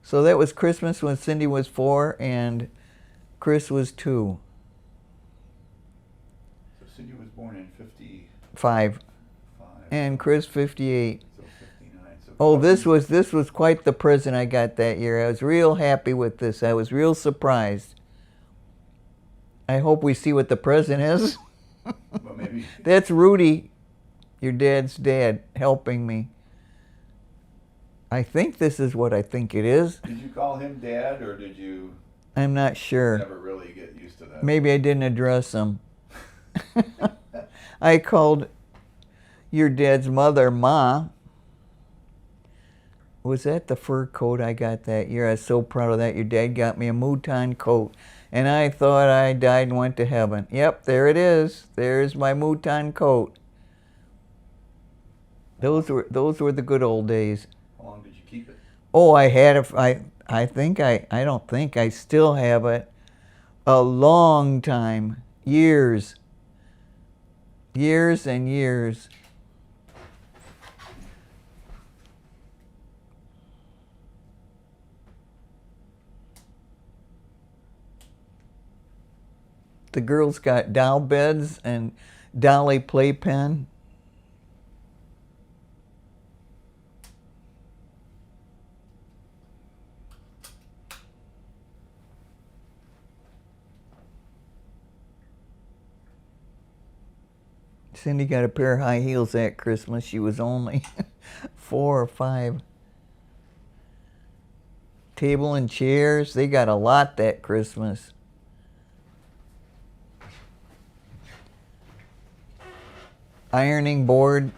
Speaker 1: So that was Christmas when Cindy was 4 and Chris was 2.
Speaker 2: So Cindy was born in 55.
Speaker 1: 5. And Chris 58.
Speaker 2: So 59. So
Speaker 1: Oh, this was quite the present I got that year. I was real happy with this. I was real surprised. I hope we see what the present is.
Speaker 2: Well, maybe.
Speaker 1: That's Rudy, your dad's dad, helping me. I think this is what I think it is.
Speaker 2: Did you call him Dad, or did you
Speaker 1: I'm not sure.
Speaker 2: never really get used to that?
Speaker 1: Maybe I didn't address him. I called your dad's mother Ma. Was that the fur coat I got that year? I was so proud of that. Your dad got me a mouton coat. And I thought I died and went to heaven. Yep, there it is. There's my mouton coat. Those were the good old days.
Speaker 2: How long did you keep it?
Speaker 1: Oh, I had it. I don't think I still have it. A long time, years and years. The girls got doll beds and dolly playpen. Cindy got a pair of high heels that Christmas. She was only 4 or 5. Table and chairs, they got a lot that Christmas. Ironing board.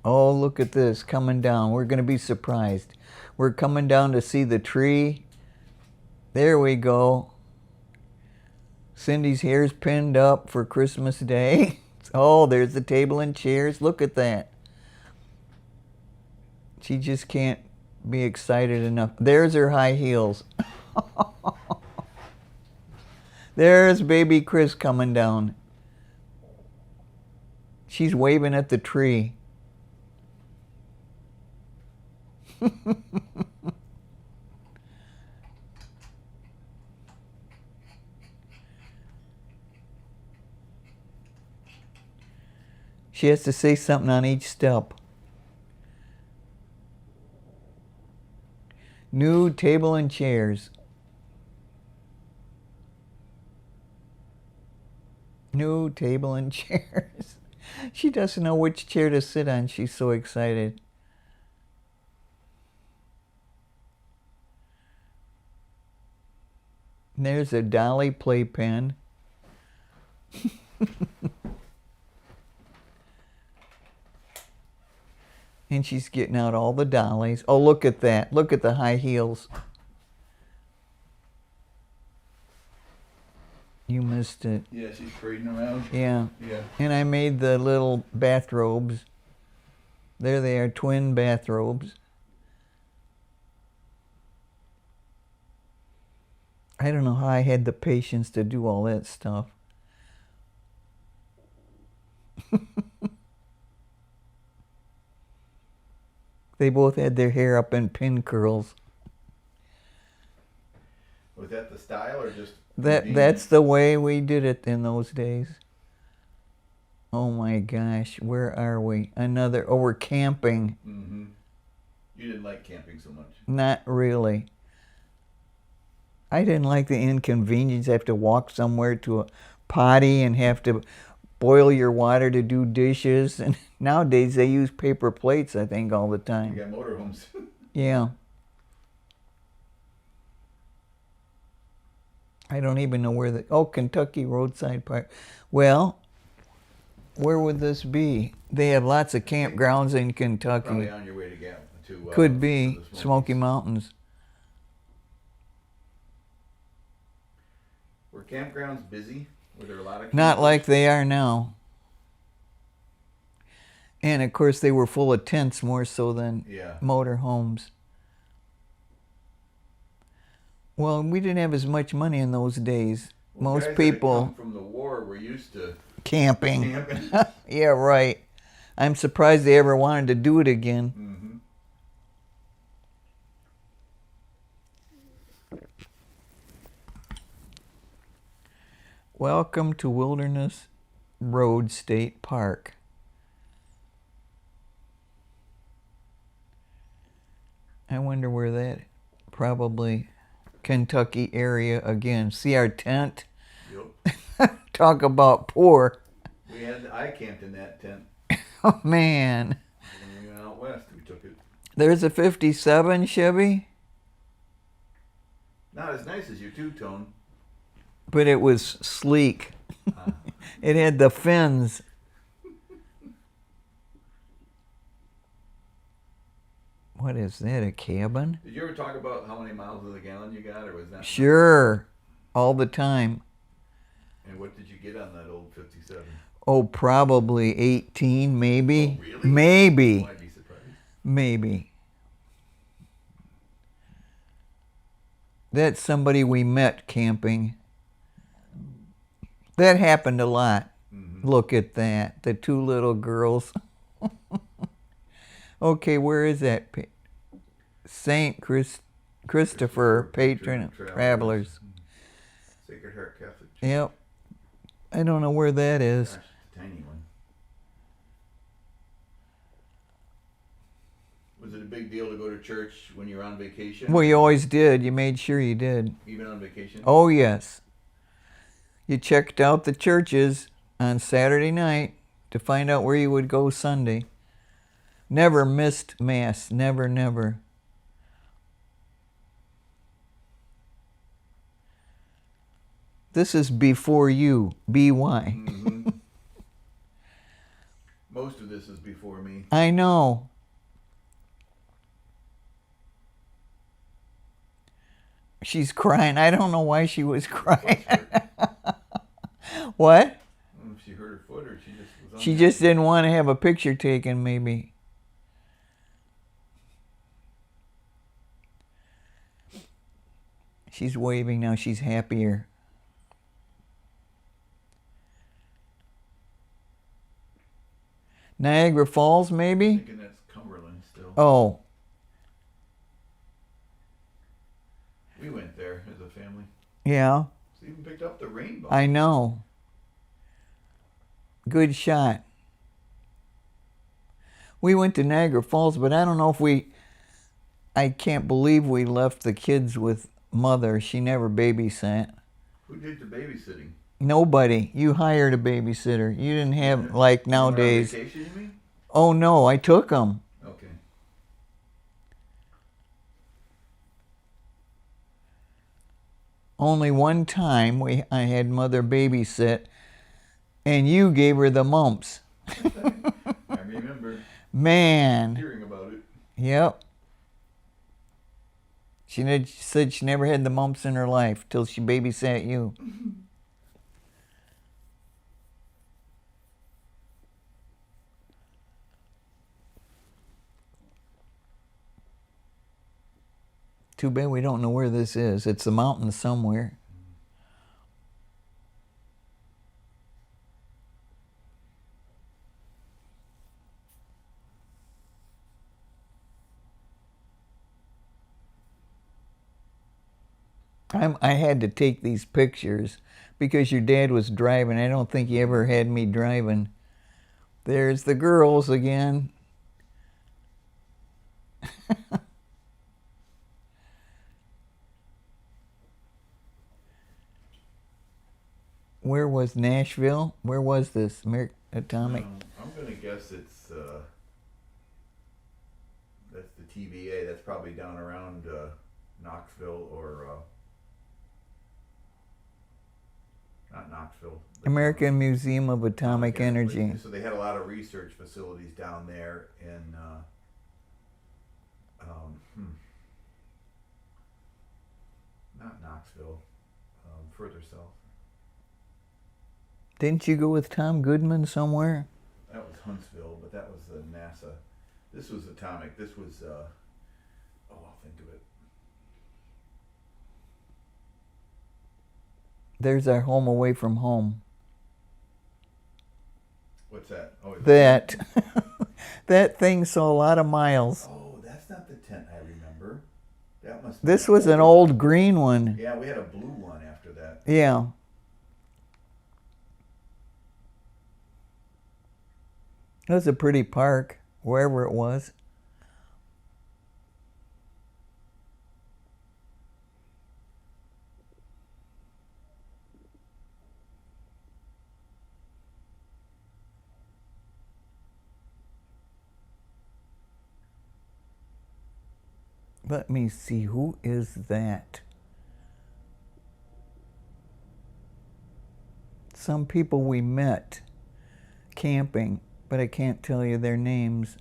Speaker 1: Oh, look at this coming down. We're going to be surprised. We're coming down to see the tree. There we go. Cindy's hair's pinned up for Christmas Day. Oh, there's the table and chairs. Look at that. She just can't be excited enough. There's her high heels. There's baby Chris coming down. She's waving at the tree. She has to say something on each step. New table and chairs. New table and chairs. She doesn't know which chair to sit on. She's so excited. There's a dolly playpen. And she's getting out all the dollies. Oh, look at that. Look at the high heels. You missed it.
Speaker 2: Yeah, she's parading around.
Speaker 1: Yeah.
Speaker 2: Yeah.
Speaker 1: And I made the little bathrobes. There they are, twin bathrobes. I don't know how I had the patience to do all that stuff. They both had their hair up in pin curls.
Speaker 2: Was that the style or just
Speaker 1: That's the way we did it in those days. Oh my gosh, where are we? Oh, we're camping.
Speaker 2: Mm-hmm. You didn't like camping so much.
Speaker 1: Not really. I didn't like the inconvenience. Have to walk somewhere to a potty and have to boil your water to do dishes. And nowadays they use paper plates, I think, all the
Speaker 2: You
Speaker 1: time.
Speaker 2: got motorhomes.
Speaker 1: Yeah. I don't even know where Kentucky Roadside Park. Well, where would this be? They have lots of campgrounds in Kentucky.
Speaker 2: Probably on your way to
Speaker 1: Could be
Speaker 2: the
Speaker 1: Smoky Mountains.
Speaker 2: Were campgrounds busy? Were there a lot of
Speaker 1: Not
Speaker 2: campers?
Speaker 1: like they are now. And of course they were full of tents more so than motor homes. Well, we didn't have as much money in those days.
Speaker 2: Well,
Speaker 1: Most
Speaker 2: guys that had
Speaker 1: people
Speaker 2: come from the war were used to
Speaker 1: camping. Yeah, right. I'm surprised they ever wanted to do it again.
Speaker 2: Mm-hmm.
Speaker 1: Welcome to Wilderness Road State Park. I wonder where that, probably Kentucky area again. See our tent?
Speaker 2: Yep.
Speaker 1: Talk about poor.
Speaker 2: I camped in that tent.
Speaker 1: Oh man.
Speaker 2: When we went out west, we took it.
Speaker 1: There's a 57 Chevy,
Speaker 2: Not as nice as your two-tone.
Speaker 1: but it was sleek. It had the fins. What is that, a cabin?
Speaker 2: Did you ever talk about how many miles to the gallon you got, or was that?
Speaker 1: Sure, all the time.
Speaker 2: And what did you get on that old 57?
Speaker 1: Oh, probably 18, maybe.
Speaker 2: Oh, really?
Speaker 1: Maybe.
Speaker 2: Oh, I'd be surprised.
Speaker 1: Maybe. That's somebody we met camping. That happened a lot.
Speaker 2: Mm-hmm.
Speaker 1: Look at that. The two little girls. Okay, where is that? St. Christopher, patron of travelers.
Speaker 2: Sacred Heart Catholic Church.
Speaker 1: Yep. I don't know where that is.
Speaker 2: Gosh, it's a tiny one. Was it a big deal to go to church when you were on vacation?
Speaker 1: Well, you always did. You made sure you did.
Speaker 2: Even on vacation?
Speaker 1: Oh, yes. You checked out the churches on Saturday night to find out where you would go Sunday. Never missed Mass. Never, never. This is before you. B-Y.
Speaker 2: Mm-hmm. Most of this is before me.
Speaker 1: I know. She's crying. I don't know why she was crying. What?
Speaker 2: I don't know if she hurt her foot or she just was
Speaker 1: She just didn't want to have a picture taken, maybe. She's waving now. She's happier. Niagara Falls, maybe?
Speaker 2: thinking that's Cumberland still.
Speaker 1: Oh,
Speaker 2: We went there as a family.
Speaker 1: yeah.
Speaker 2: It's even picked up the rainbow.
Speaker 1: I know. Good shot. We went to Niagara Falls, but I don't know if I can't believe we left the kids with Mother. She never babysat.
Speaker 2: Who did the babysitting?
Speaker 1: Nobody. You hired a babysitter. You didn't have, like
Speaker 2: You went on
Speaker 1: nowadays.
Speaker 2: vacation, you mean?
Speaker 1: Oh, no, I took them.
Speaker 2: Okay.
Speaker 1: Only one time I had mother babysit, and you gave her the mumps.
Speaker 2: I remember
Speaker 1: Man.
Speaker 2: hearing about it.
Speaker 1: Yep. She said she never had the mumps in her life till she babysat you. Too bad we don't know where this is. It's a mountain somewhere. I had to take these pictures because your dad was driving. I don't think he ever had me driving. There's the girls again. Where was Nashville? Where was this? Atomic?
Speaker 2: I'm gonna guess it's that's the TVA. That's probably down around Knoxville or not Knoxville.
Speaker 1: American Museum of Atomic Energy.
Speaker 2: So they had a lot of research facilities down there in not Knoxville, further south.
Speaker 1: Didn't you go with Tom Goodman somewhere?
Speaker 2: That was Huntsville, but that was NASA. This was atomic. This was I'll think of it.
Speaker 1: There's our home away from home.
Speaker 2: What's that? Oh,
Speaker 1: that that thing saw a lot of miles.
Speaker 2: Oh, that's not the tent I remember. That must.
Speaker 1: This was an old green one.
Speaker 2: Yeah, we had a blue one after that.
Speaker 1: Yeah. It was a pretty park, wherever it was. Let me see, who is that? Some people we met camping, but I can't tell you their names.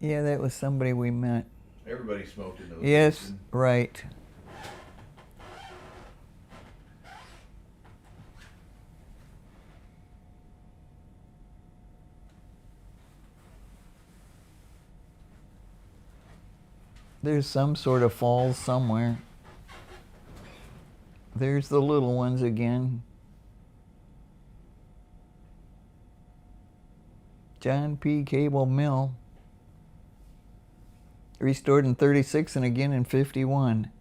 Speaker 1: Yeah, that was somebody we met.
Speaker 2: Everybody smoked in those.
Speaker 1: Yes,
Speaker 2: days.
Speaker 1: right. There's some sort of falls somewhere. There's the little ones again. John P. Cable Mill. Restored in 36 and again in 51.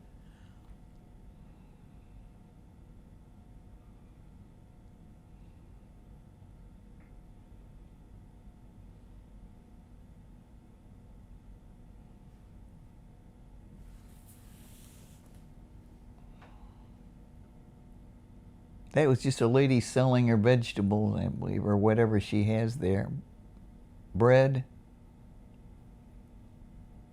Speaker 1: That was just a lady selling her vegetables, I believe, or whatever she has there. Bread.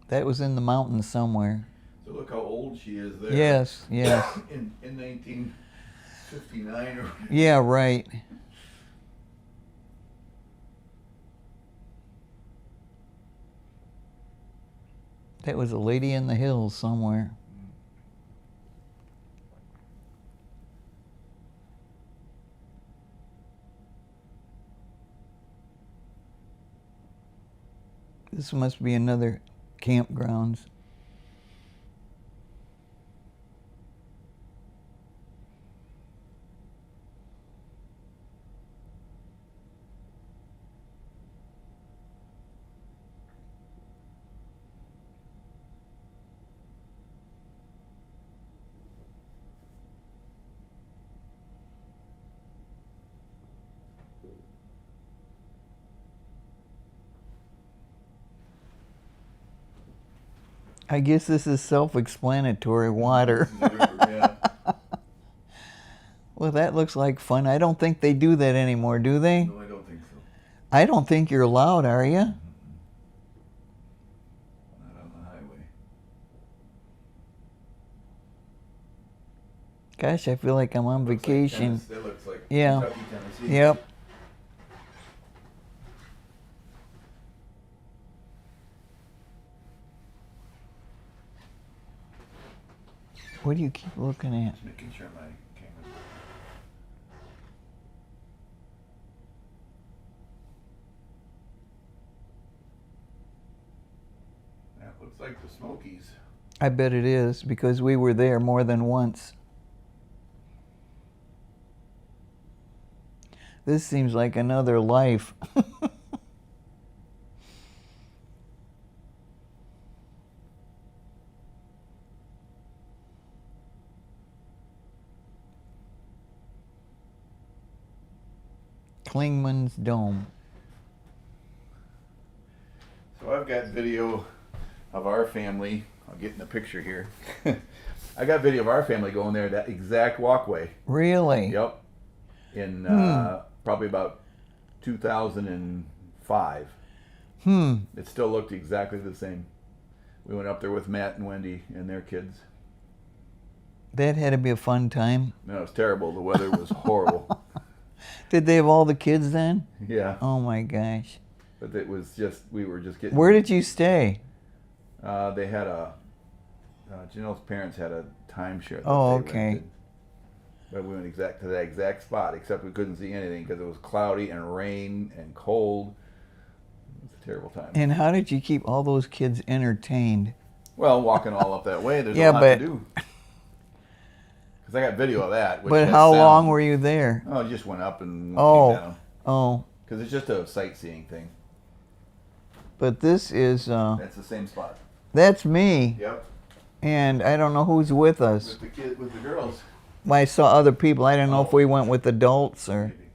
Speaker 1: That was in the mountains somewhere.
Speaker 2: So look how old she is there.
Speaker 1: Yes, yes.
Speaker 2: in 1959 or.
Speaker 1: Yeah, right. That was a lady in the hills somewhere. This must be another campgrounds. I guess this is self-explanatory, water.
Speaker 2: This is a river, yeah.
Speaker 1: Well, that looks like fun. I don't think they do that anymore, do they?
Speaker 2: No, I don't think so.
Speaker 1: I don't think you're allowed, are you?
Speaker 2: Not on the highway.
Speaker 1: Gosh, I feel like I'm on
Speaker 2: Looks like
Speaker 1: vacation.
Speaker 2: That looks like
Speaker 1: Yeah.
Speaker 2: Kentucky, Tennessee.
Speaker 1: Yep. What do you keep looking at?
Speaker 2: Just making sure my camera's working. That looks like the Smokies.
Speaker 1: I bet it is, because we were there more than once. This seems like another life. Klingman's Dome.
Speaker 2: So I've got video of our family. I'll get in the picture here. I got video of our family going there, that exact walkway.
Speaker 1: Really?
Speaker 2: Yep. In probably about 2005. It still looked exactly the same. We went up there with Matt and Wendy and their kids.
Speaker 1: That had to be a fun time.
Speaker 2: No, it was terrible. The weather was horrible.
Speaker 1: Did they have all the kids then?
Speaker 2: Yeah.
Speaker 1: Oh my gosh.
Speaker 2: But it was just, we were just getting...
Speaker 1: Where did you stay?
Speaker 2: They had a... Janelle's parents had a timeshare that
Speaker 1: Oh,
Speaker 2: they
Speaker 1: okay.
Speaker 2: rented. But we went to that exact spot, except we couldn't see anything because it was cloudy and rain and cold. It was a terrible time.
Speaker 1: And how did you keep all those kids entertained?
Speaker 2: Well, walking all up that way, there's
Speaker 1: Yeah,
Speaker 2: a lot
Speaker 1: but-
Speaker 2: to do. Because I got video of that. Which
Speaker 1: But
Speaker 2: has
Speaker 1: how
Speaker 2: sound.
Speaker 1: long were you there?
Speaker 2: Oh, just went up and came
Speaker 1: Oh.
Speaker 2: down.
Speaker 1: Oh,
Speaker 2: Because it's just a sightseeing thing.
Speaker 1: but this is,
Speaker 2: That's the same spot.
Speaker 1: that's me.
Speaker 2: Yep.
Speaker 1: And I don't know who's with us.
Speaker 2: With the girls.
Speaker 1: I saw other people. I don't know if
Speaker 2: Oh.
Speaker 1: we went with adults or...
Speaker 2: Maybe.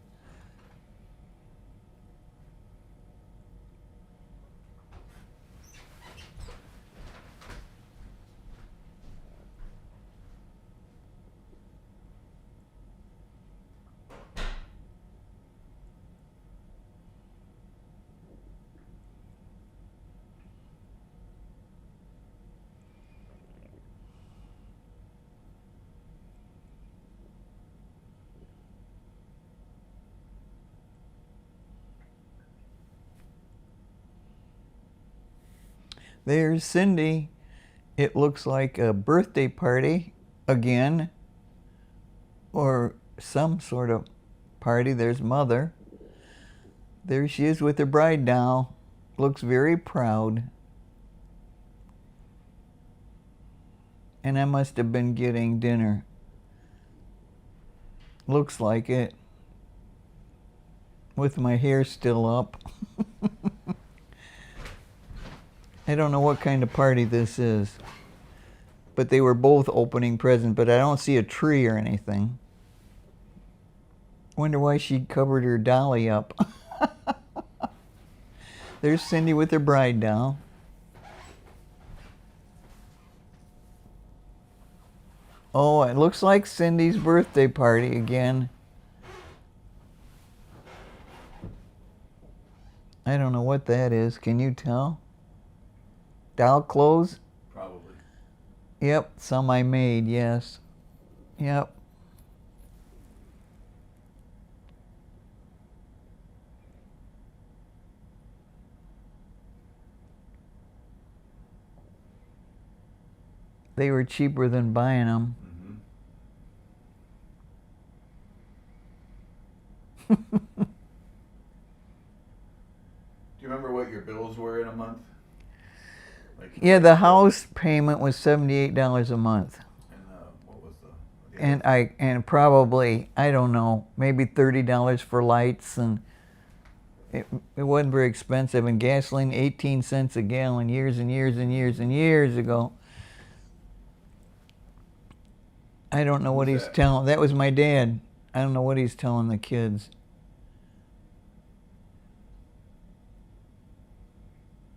Speaker 1: There's Cindy. It looks like a birthday party again, or some sort of party. There's Mother. There she is with her bride doll. Looks very proud. And I must have been getting dinner. Looks like it. With my hair still up. I don't know what kind of party this is. But they were both opening presents, but I don't see a tree or anything. Wonder why she covered her dolly up. There's Cindy with her bride doll. Oh, it looks like Cindy's birthday party again. I don't know what that is. Can you tell? Doll clothes?
Speaker 2: Probably.
Speaker 1: Yep, some I made, yes. Yep. They were cheaper than buying them.
Speaker 2: Mm-hmm. Do you remember what your bills were in a month? Like,
Speaker 1: Yeah, the house payment was $78 a month.
Speaker 2: And what was the
Speaker 1: And probably, I don't know, maybe $30 for lights, and it wasn't very expensive. And gasoline, 18 cents a gallon, years and years and years and years ago. I don't know what
Speaker 2: Who's
Speaker 1: he's
Speaker 2: that?
Speaker 1: telling. That was my dad. I don't know what he's telling the kids.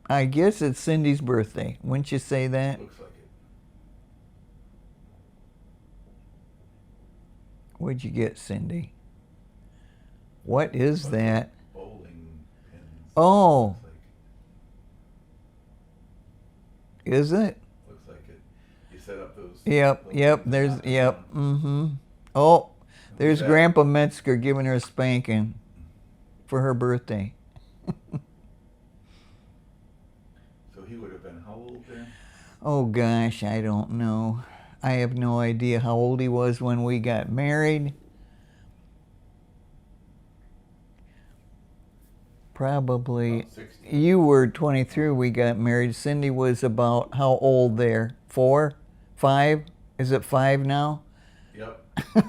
Speaker 1: I guess it's Cindy's birthday. Wouldn't you say that?
Speaker 2: Looks like it.
Speaker 1: What'd you get, Cindy? What is
Speaker 2: Bunch of
Speaker 1: that?
Speaker 2: Bowling pins.
Speaker 1: Oh,
Speaker 2: Looks like,
Speaker 1: is it?
Speaker 2: looks like it. You set up those.
Speaker 1: Yep,
Speaker 2: little
Speaker 1: yep,
Speaker 2: things
Speaker 1: there's,
Speaker 2: on the
Speaker 1: yep,
Speaker 2: ground.
Speaker 1: Oh, there's
Speaker 2: that?
Speaker 1: Grandpa Metzger giving her a spanking for her birthday.
Speaker 2: So he would have been how old then?
Speaker 1: Oh gosh, I don't know. I have no idea how old he was when we got married. Probably,
Speaker 2: About 60.
Speaker 1: you were 23, we got married. Cindy was about how old there? 4? 5? Is it 5 now?
Speaker 2: Yep.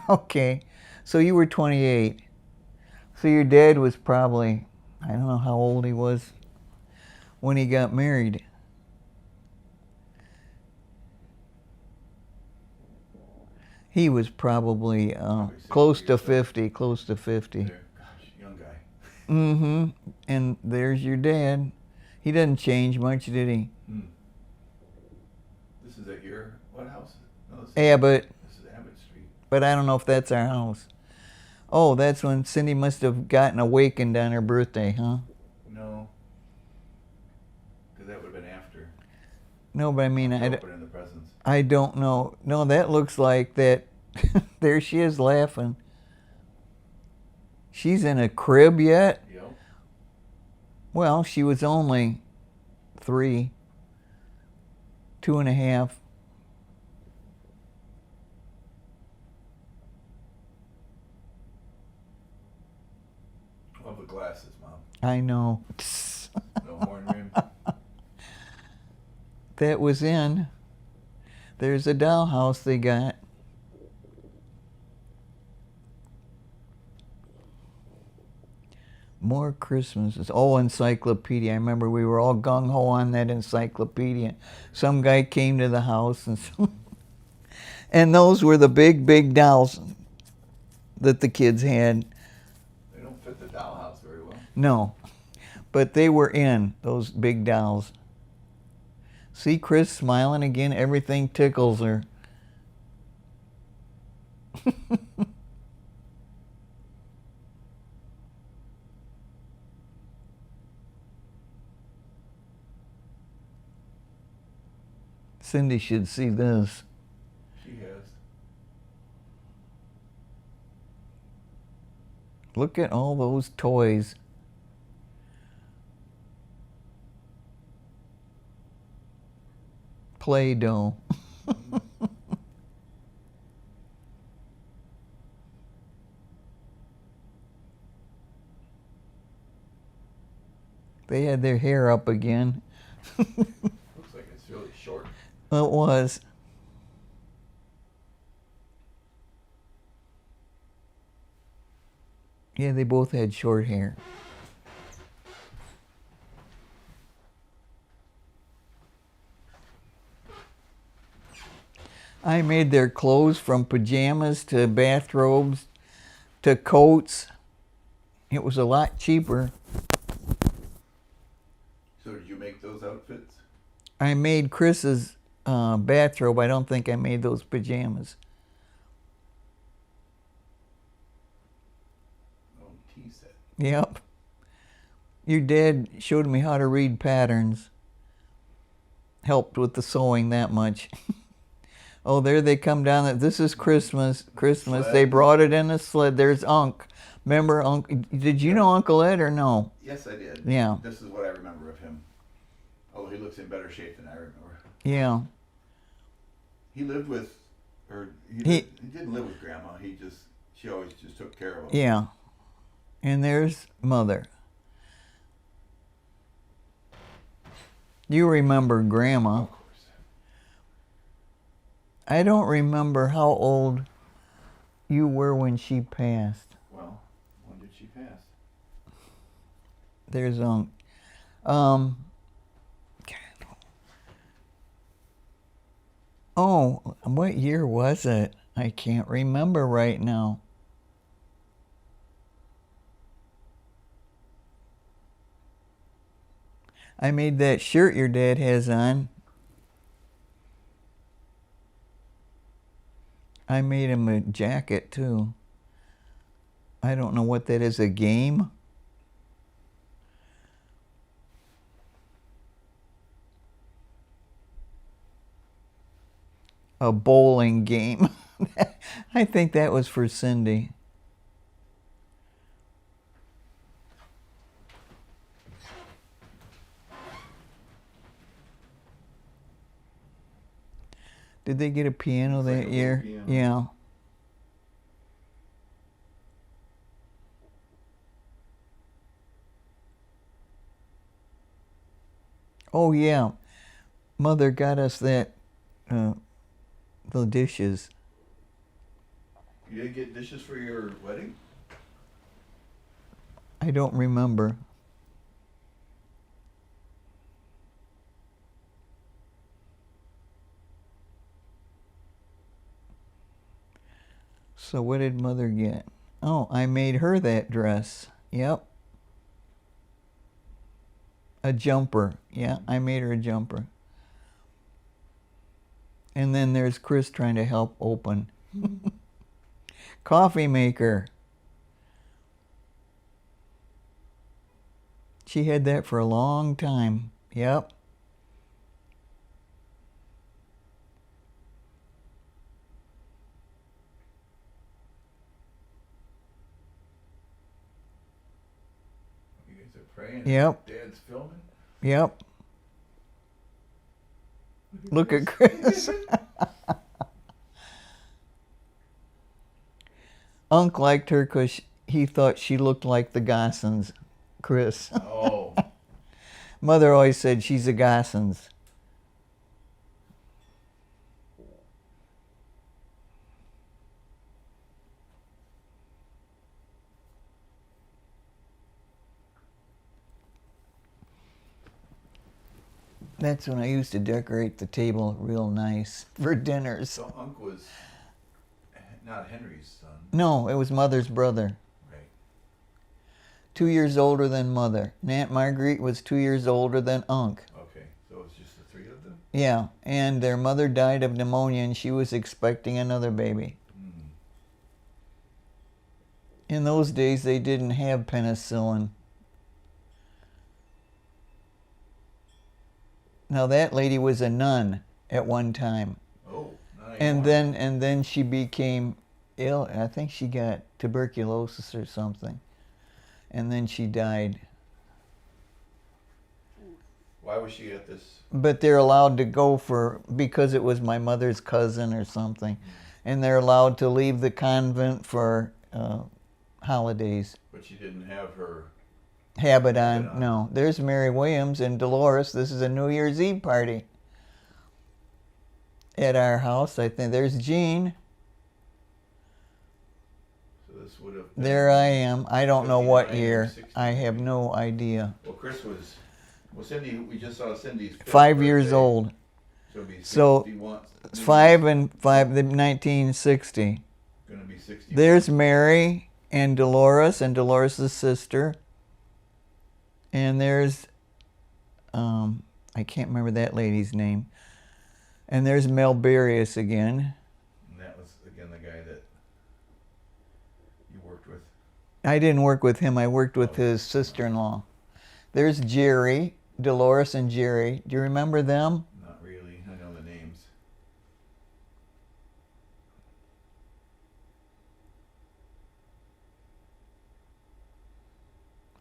Speaker 1: Okay, so you were 28. So your dad was probably, I don't know how old he was when he got married. He was probably close to 50, close to 50.
Speaker 2: There. Gosh, young guy.
Speaker 1: Mm-hmm. And there's your dad. He doesn't change much, did he?
Speaker 2: This is at your, what house? No, this is,
Speaker 1: Abbott.
Speaker 2: This is Abbott Street.
Speaker 1: But I don't know if that's our house. Oh, that's when Cindy must have gotten awakened on her birthday, huh?
Speaker 2: No. Because that would have been after.
Speaker 1: No, but I mean,
Speaker 2: Opening the presents.
Speaker 1: I don't know. No, that looks like that. There she is laughing. She's in a crib yet?
Speaker 2: Yep.
Speaker 1: Well, she was only 3, 2.5.
Speaker 2: Love the glasses, Mom.
Speaker 1: I know.
Speaker 2: No horn rim.
Speaker 1: That was in. There's a dollhouse they got. More Christmases. Oh, encyclopedia. I remember we were all gung-ho on that encyclopedia. Some guy came to the house and and those were the big, big dolls that the kids had.
Speaker 2: They don't fit the dollhouse very well.
Speaker 1: No, but they were in, those big dolls. See Chris smiling again? Everything tickles her. Cindy should see this.
Speaker 2: She has.
Speaker 1: Look at all those toys. Play-Doh. They had their hair up again.
Speaker 2: Looks like it's really short.
Speaker 1: It was. Yeah, they both had short hair. I made their clothes from pajamas to bathrobes to coats. It was a lot cheaper.
Speaker 2: So did you make those outfits?
Speaker 1: I made Chris's bathrobe. I don't think I made those pajamas.
Speaker 2: Oh, tea set.
Speaker 1: Yep. Your dad showed me how to read patterns. Helped with the sewing that much. Oh, there they come down. This is Christmas. Christmas.
Speaker 2: Sled.
Speaker 1: They brought it in a sled. There's Unc. Remember Unc? Did you know Uncle Ed or no?
Speaker 2: Yes, I did.
Speaker 1: Yeah.
Speaker 2: This is what I remember of him. Although he looks in better shape than I remember.
Speaker 1: Yeah.
Speaker 2: He lived with, or he didn't live with Grandma. She always just took care of him.
Speaker 1: Yeah. And there's Mother. You remember Grandma.
Speaker 2: Of course.
Speaker 1: I don't remember how old you were when she passed.
Speaker 2: Well, when did she pass?
Speaker 1: There's Unc. Oh, what year was it? I can't remember right now. I made that shirt your dad has on. I made him a jacket too. I don't know what that is, a game? A bowling game. I think that was for Cindy. Did they get a piano
Speaker 2: It's like
Speaker 1: that
Speaker 2: a
Speaker 1: year?
Speaker 2: little piano.
Speaker 1: Yeah. Oh yeah. Mother got us that the dishes.
Speaker 2: You didn't get dishes for your wedding?
Speaker 1: I don't remember. So what did Mother get? Oh, I made her that dress. Yep. A jumper. Yeah, I made her a jumper. And then there's Chris trying to help open. Coffee maker. She had that for a long time. Yep.
Speaker 2: You guys are praying.
Speaker 1: Yep.
Speaker 2: Dad's filming.
Speaker 1: Yep. Look at Chris. Unc liked her because he thought she looked like the Gossens, Chris.
Speaker 2: Oh.
Speaker 1: Mother always said she's a Gossens. That's when I used to decorate the table real nice for dinners.
Speaker 2: So Unc was not Henry's son.
Speaker 1: No, it was Mother's brother.
Speaker 2: Right.
Speaker 1: 2 years older than Mother. And Aunt Marguerite was 2 years older than Unc.
Speaker 2: Okay, so it's just the three of them?
Speaker 1: Yeah, and their mother died of pneumonia and she was expecting another baby.
Speaker 2: Mm.
Speaker 1: In those days, they didn't have penicillin. Now that lady was a nun at one time.
Speaker 2: Oh, not
Speaker 1: And
Speaker 2: anymore.
Speaker 1: then she became ill. I think she got tuberculosis or something. And then she died.
Speaker 2: Why was she at this?
Speaker 1: But they're allowed to go because it was my mother's cousin or something. And they're allowed to leave the convent for holidays.
Speaker 2: But she didn't have her.
Speaker 1: Habit on. No. There's Mary Williams and Dolores. This is a New Year's Eve party at our house. I think there's Jean.
Speaker 2: So this would have been.
Speaker 1: There I am. I don't know what
Speaker 2: 59 or
Speaker 1: year.
Speaker 2: 60.
Speaker 1: I have no idea.
Speaker 2: Well, Chris was. Well, Cindy, we just saw Cindy's.
Speaker 1: 5 years old.
Speaker 2: So it'd be 61.
Speaker 1: So it's 5 and 5, the 1960.
Speaker 2: Gonna be 60.
Speaker 1: There's Mary and Dolores' sister. And there's, I can't remember that lady's name. And there's Melberius again.
Speaker 2: And that was, again, the guy that you worked with.
Speaker 1: I didn't work with him. I worked with his sister-in-law. There's Jerry, Dolores and Jerry. Do you remember them?
Speaker 2: Not really. I know the names.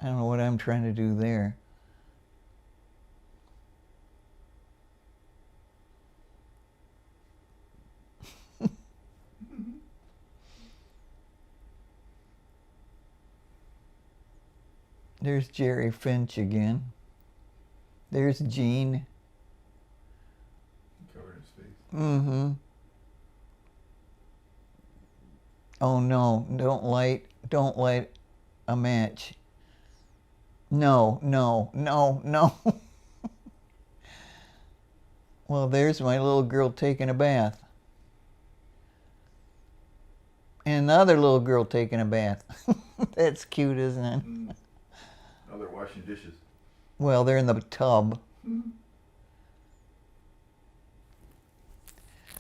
Speaker 1: I don't know what I'm trying to do there. There's Jerry Finch again. There's Jean.
Speaker 2: Covered his face.
Speaker 1: Mm-hmm. Oh no, don't light a match. No. Well, there's my little girl taking a bath. And another little girl taking a bath. That's cute, isn't it?
Speaker 2: Now they're washing dishes.
Speaker 1: Well, they're in the tub.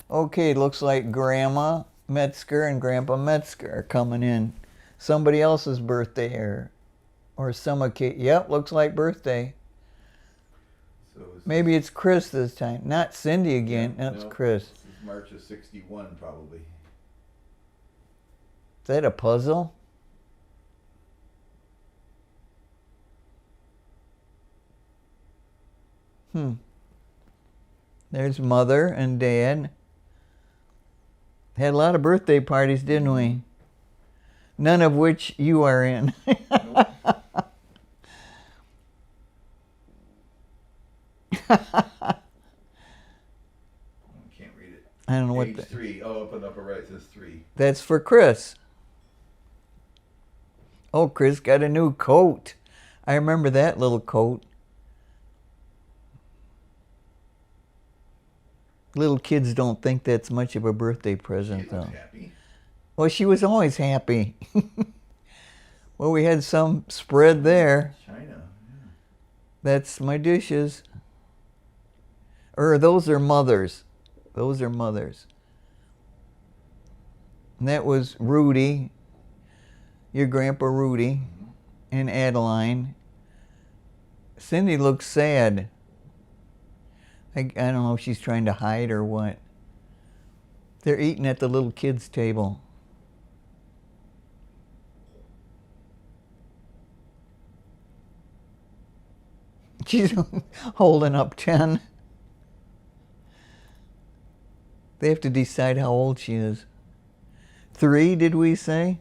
Speaker 1: Okay, looks like Grandma Metzger and Grandpa Metzger are coming in. Somebody else's birthday or some occasion. Yep, looks like birthday.
Speaker 2: So
Speaker 1: Maybe it's Chris this time. Not Cindy again. That's
Speaker 2: no,
Speaker 1: Chris.
Speaker 2: This is March of '61, probably.
Speaker 1: Is that a puzzle? There's Mother and Dad. Had a lot of birthday parties, didn't we? None of which you are in.
Speaker 2: Nope. Can't read it.
Speaker 1: I don't know what
Speaker 2: Page 3. Oh, up and upper right it says 3.
Speaker 1: That's for Chris. Oh, Chris got a new coat. I remember that little coat. Little kids don't think that's much of a birthday present,
Speaker 2: She
Speaker 1: though.
Speaker 2: looks happy.
Speaker 1: Well, she was always happy. Well, we had some spread there.
Speaker 2: China. Yeah.
Speaker 1: That's my dishes. Those are Mother's. Those are Mother's. And that was Rudy, your Grandpa Rudy, and Adeline. Cindy looks sad. I don't know if she's trying to hide or what. They're eating at the little kids' table. She's holding up 10. They have to decide how old she is. 3, did we say?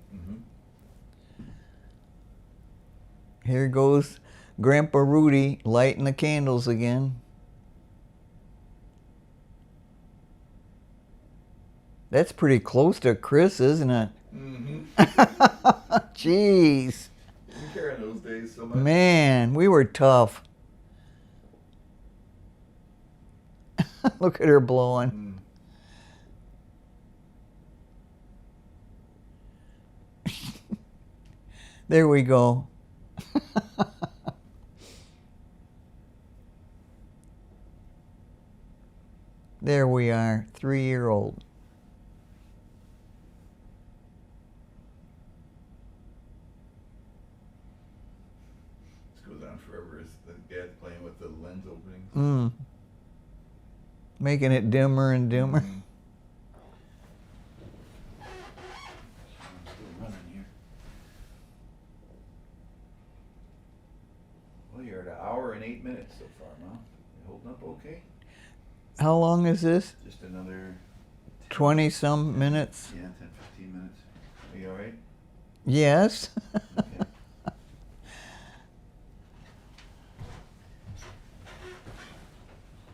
Speaker 1: Here goes Grandpa Rudy lighting the candles again. That's pretty close to Chris, isn't it? Jeez.
Speaker 2: Didn't care in those days so much.
Speaker 1: Man, we were tough. Look at her blowing. There we go. There we are, 3-year-old.
Speaker 2: This goes on forever. Is the dad playing with the lens openings?
Speaker 1: Making it dimmer and dimmer.
Speaker 2: I'm still running here. Well, you're at 1 hour and 8 minutes so far, Mom. You holding up okay?
Speaker 1: How long is this?
Speaker 2: Just another
Speaker 1: 20-some minutes?
Speaker 2: Yeah, 10, 15 minutes. Are you all right?
Speaker 1: Yes.
Speaker 2: Okay.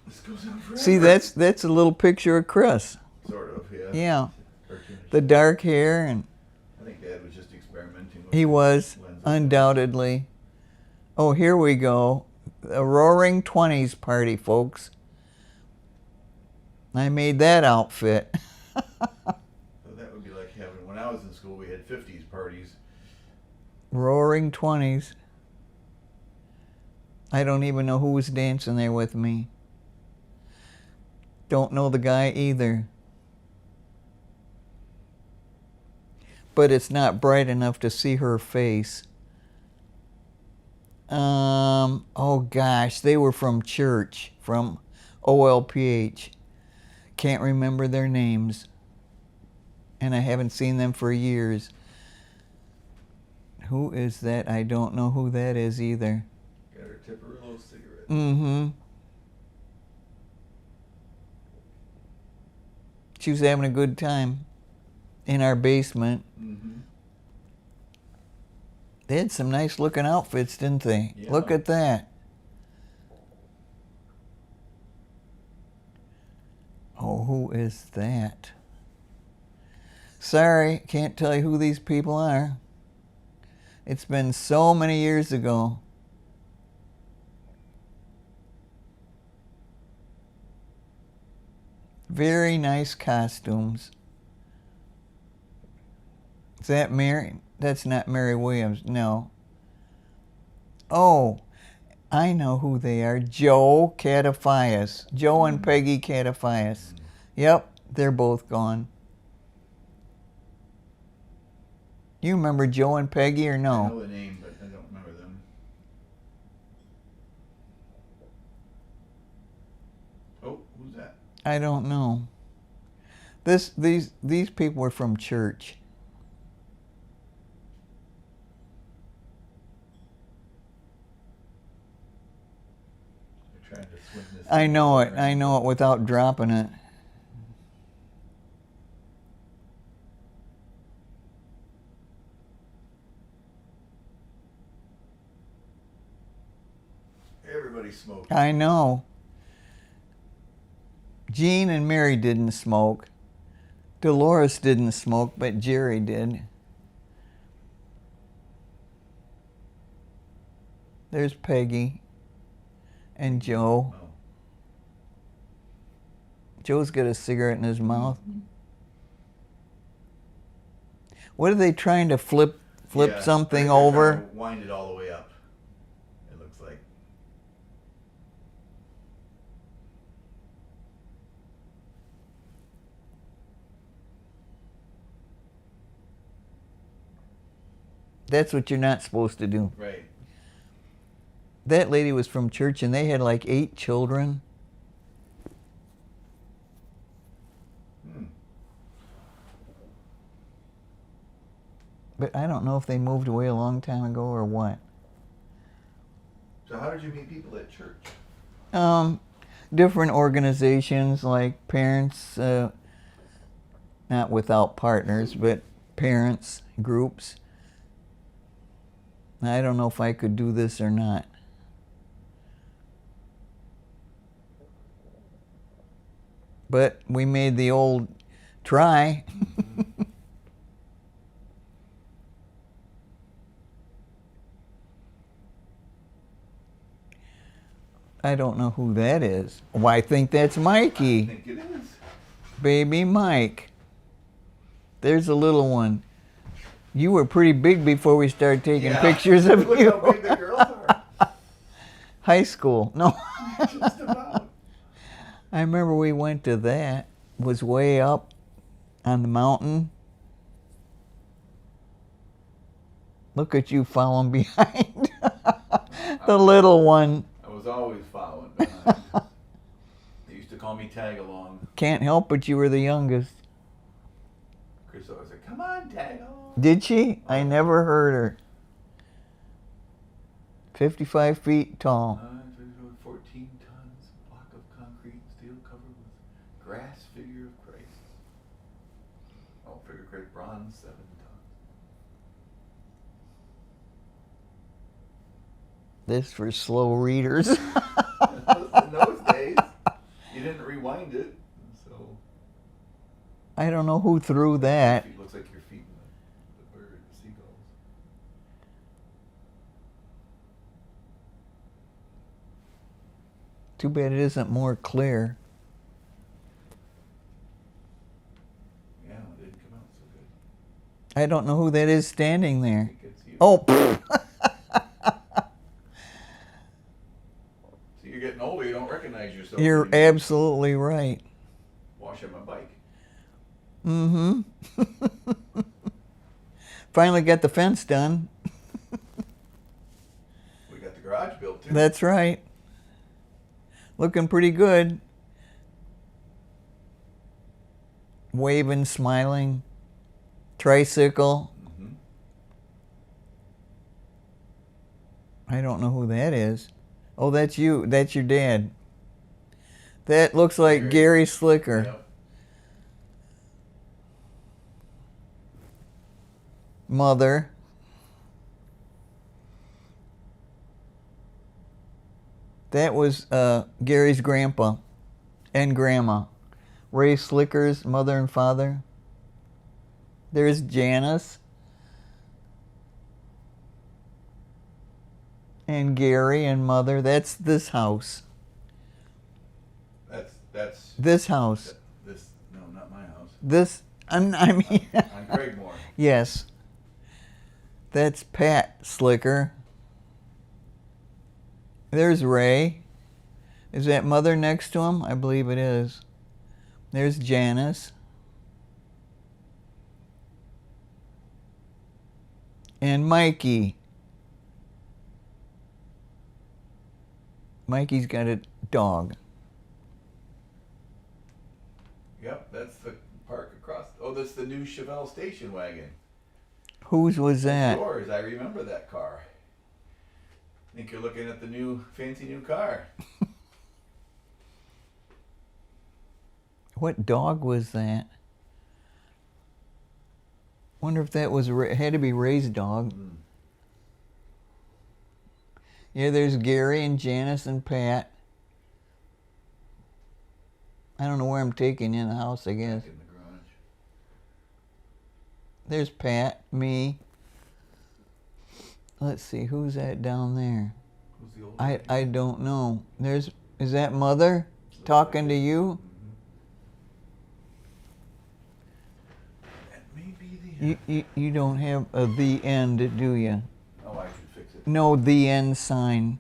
Speaker 2: This goes on forever.
Speaker 1: See, that's a little picture of Chris.
Speaker 2: Sort of, yeah.
Speaker 1: Yeah.
Speaker 2: Cartoonish.
Speaker 1: The dark hair, and
Speaker 2: I think Dad was just experimenting with
Speaker 1: he was,
Speaker 2: lenses.
Speaker 1: undoubtedly. Oh, here we go. A roaring 20s party, folks. I made that outfit.
Speaker 2: So that would be like having, when I was in school, we had 50s parties.
Speaker 1: Roaring 20s. I don't even know who was dancing there with me. Don't know the guy either. But it's not bright enough to see her face. Oh gosh, they were from church, from OLPH. Can't remember their names. And I haven't seen them for years. Who is that? I don't know who that is either.
Speaker 2: Got her Tipperillo cigarette.
Speaker 1: Mm-hmm. She was having a good time in our basement.
Speaker 2: Mm-hmm.
Speaker 1: They had some nice looking outfits, didn't they?
Speaker 2: Yeah.
Speaker 1: Look at that. Oh, who is that? Sorry, can't tell you who these people are. It's been so many years ago. Very nice costumes. Is that Mary? That's not Mary Williams, no. Oh, I know who they are. Joe Catafias. Joe and Peggy Catafias. Yep, they're both gone. You remember Joe and Peggy or
Speaker 2: I
Speaker 1: no?
Speaker 2: know the name, but I don't remember them. Oh, who's that?
Speaker 1: I don't know. These people were from church.
Speaker 2: They're trying to swing this.
Speaker 1: I know it.
Speaker 2: around.
Speaker 1: I know it without dropping it.
Speaker 2: Everybody smoked.
Speaker 1: I know. Jean and Mary didn't smoke. Dolores didn't smoke, but Jerry did. There's Peggy and Joe.
Speaker 2: Oh.
Speaker 1: Joe's got a cigarette in his mouth. What are they trying to flip
Speaker 2: Yeah,
Speaker 1: something
Speaker 2: they're
Speaker 1: over?
Speaker 2: trying to wind it all the way up. It looks like.
Speaker 1: That's what you're not supposed to do.
Speaker 2: Right.
Speaker 1: That lady was from church and they had like 8 children. But I don't know if they moved away a long time ago or what.
Speaker 2: So how did you meet people at church?
Speaker 1: Different organizations like parents, not without partners, but parents groups. I don't know if I could do this or not. But we made the old try. I don't know who that is. Well, I think that's Mikey.
Speaker 2: I think it is.
Speaker 1: Baby Mike. There's a little one. You were pretty big before we started taking pictures of
Speaker 2: Look
Speaker 1: you.
Speaker 2: how big the girls are.
Speaker 1: High school. No.
Speaker 2: Just about.
Speaker 1: I remember we went to that. It was way up on the mountain. Look at you following behind. The little one.
Speaker 2: I was always following behind. They used to call me tag along.
Speaker 1: Can't help it, you were the youngest.
Speaker 2: Chris always said, "Come on, tag along."
Speaker 1: Did she? I never heard her. 55 feet tall.
Speaker 2: 14 tons, block of concrete, steel covered with grass figure of Christ. Oh, figure of Christ, bronze, 7 tons.
Speaker 1: This for slow readers.
Speaker 2: In those days, you didn't rewind it, so.
Speaker 1: I don't know who threw that.
Speaker 2: It looks like your feet in the bird, the seagulls.
Speaker 1: Too bad it isn't more clear.
Speaker 2: Yeah, it didn't come out so good.
Speaker 1: I don't know who that is standing
Speaker 2: I
Speaker 1: there.
Speaker 2: think it's you.
Speaker 1: Oh,
Speaker 2: See, you're getting older, you don't recognize yourself.
Speaker 1: you're
Speaker 2: anymore.
Speaker 1: absolutely right.
Speaker 2: Washing my bike.
Speaker 1: Mm-hmm. Finally got the fence done.
Speaker 2: We got the garage built too.
Speaker 1: That's right. Looking pretty good. Waving, smiling. Tricycle.
Speaker 2: Mm-hmm.
Speaker 1: I don't know who that is. Oh, that's you. That's your dad. That looks like Gary Slicker.
Speaker 2: Yep.
Speaker 1: Mother. That was Gary's grandpa and grandma. Ray Slicker's mother and father. There's Janice. And Gary and mother. That's this house.
Speaker 2: That's
Speaker 1: This house.
Speaker 2: this. No, not my house.
Speaker 1: This, I mean,
Speaker 2: On Craigmore.
Speaker 1: yes. That's Pat Slicker. There's Ray. Is that Mother next to him? I believe it is. There's Janice. And Mikey. Mikey's got a dog.
Speaker 2: Yep, that's the park across. Oh, that's the new Chevelle station wagon.
Speaker 1: Whose was
Speaker 2: That's
Speaker 1: that?
Speaker 2: yours. I remember that car. I think you're looking at the new, fancy new car.
Speaker 1: What dog was that? Wonder if that was had to be Ray's dog.
Speaker 2: Mm.
Speaker 1: Yeah, there's Gary and Janice and Pat. I don't know where I'm taking you in the house, I guess.
Speaker 2: Back in the garage.
Speaker 1: There's Pat, me. Let's see, who's that down there?
Speaker 2: Who's the old
Speaker 1: I don't know. Is that Mother talking to you?
Speaker 2: That may be the
Speaker 1: You don't have a the end, do you?
Speaker 2: Oh, I can fix it.
Speaker 1: No, the end sign.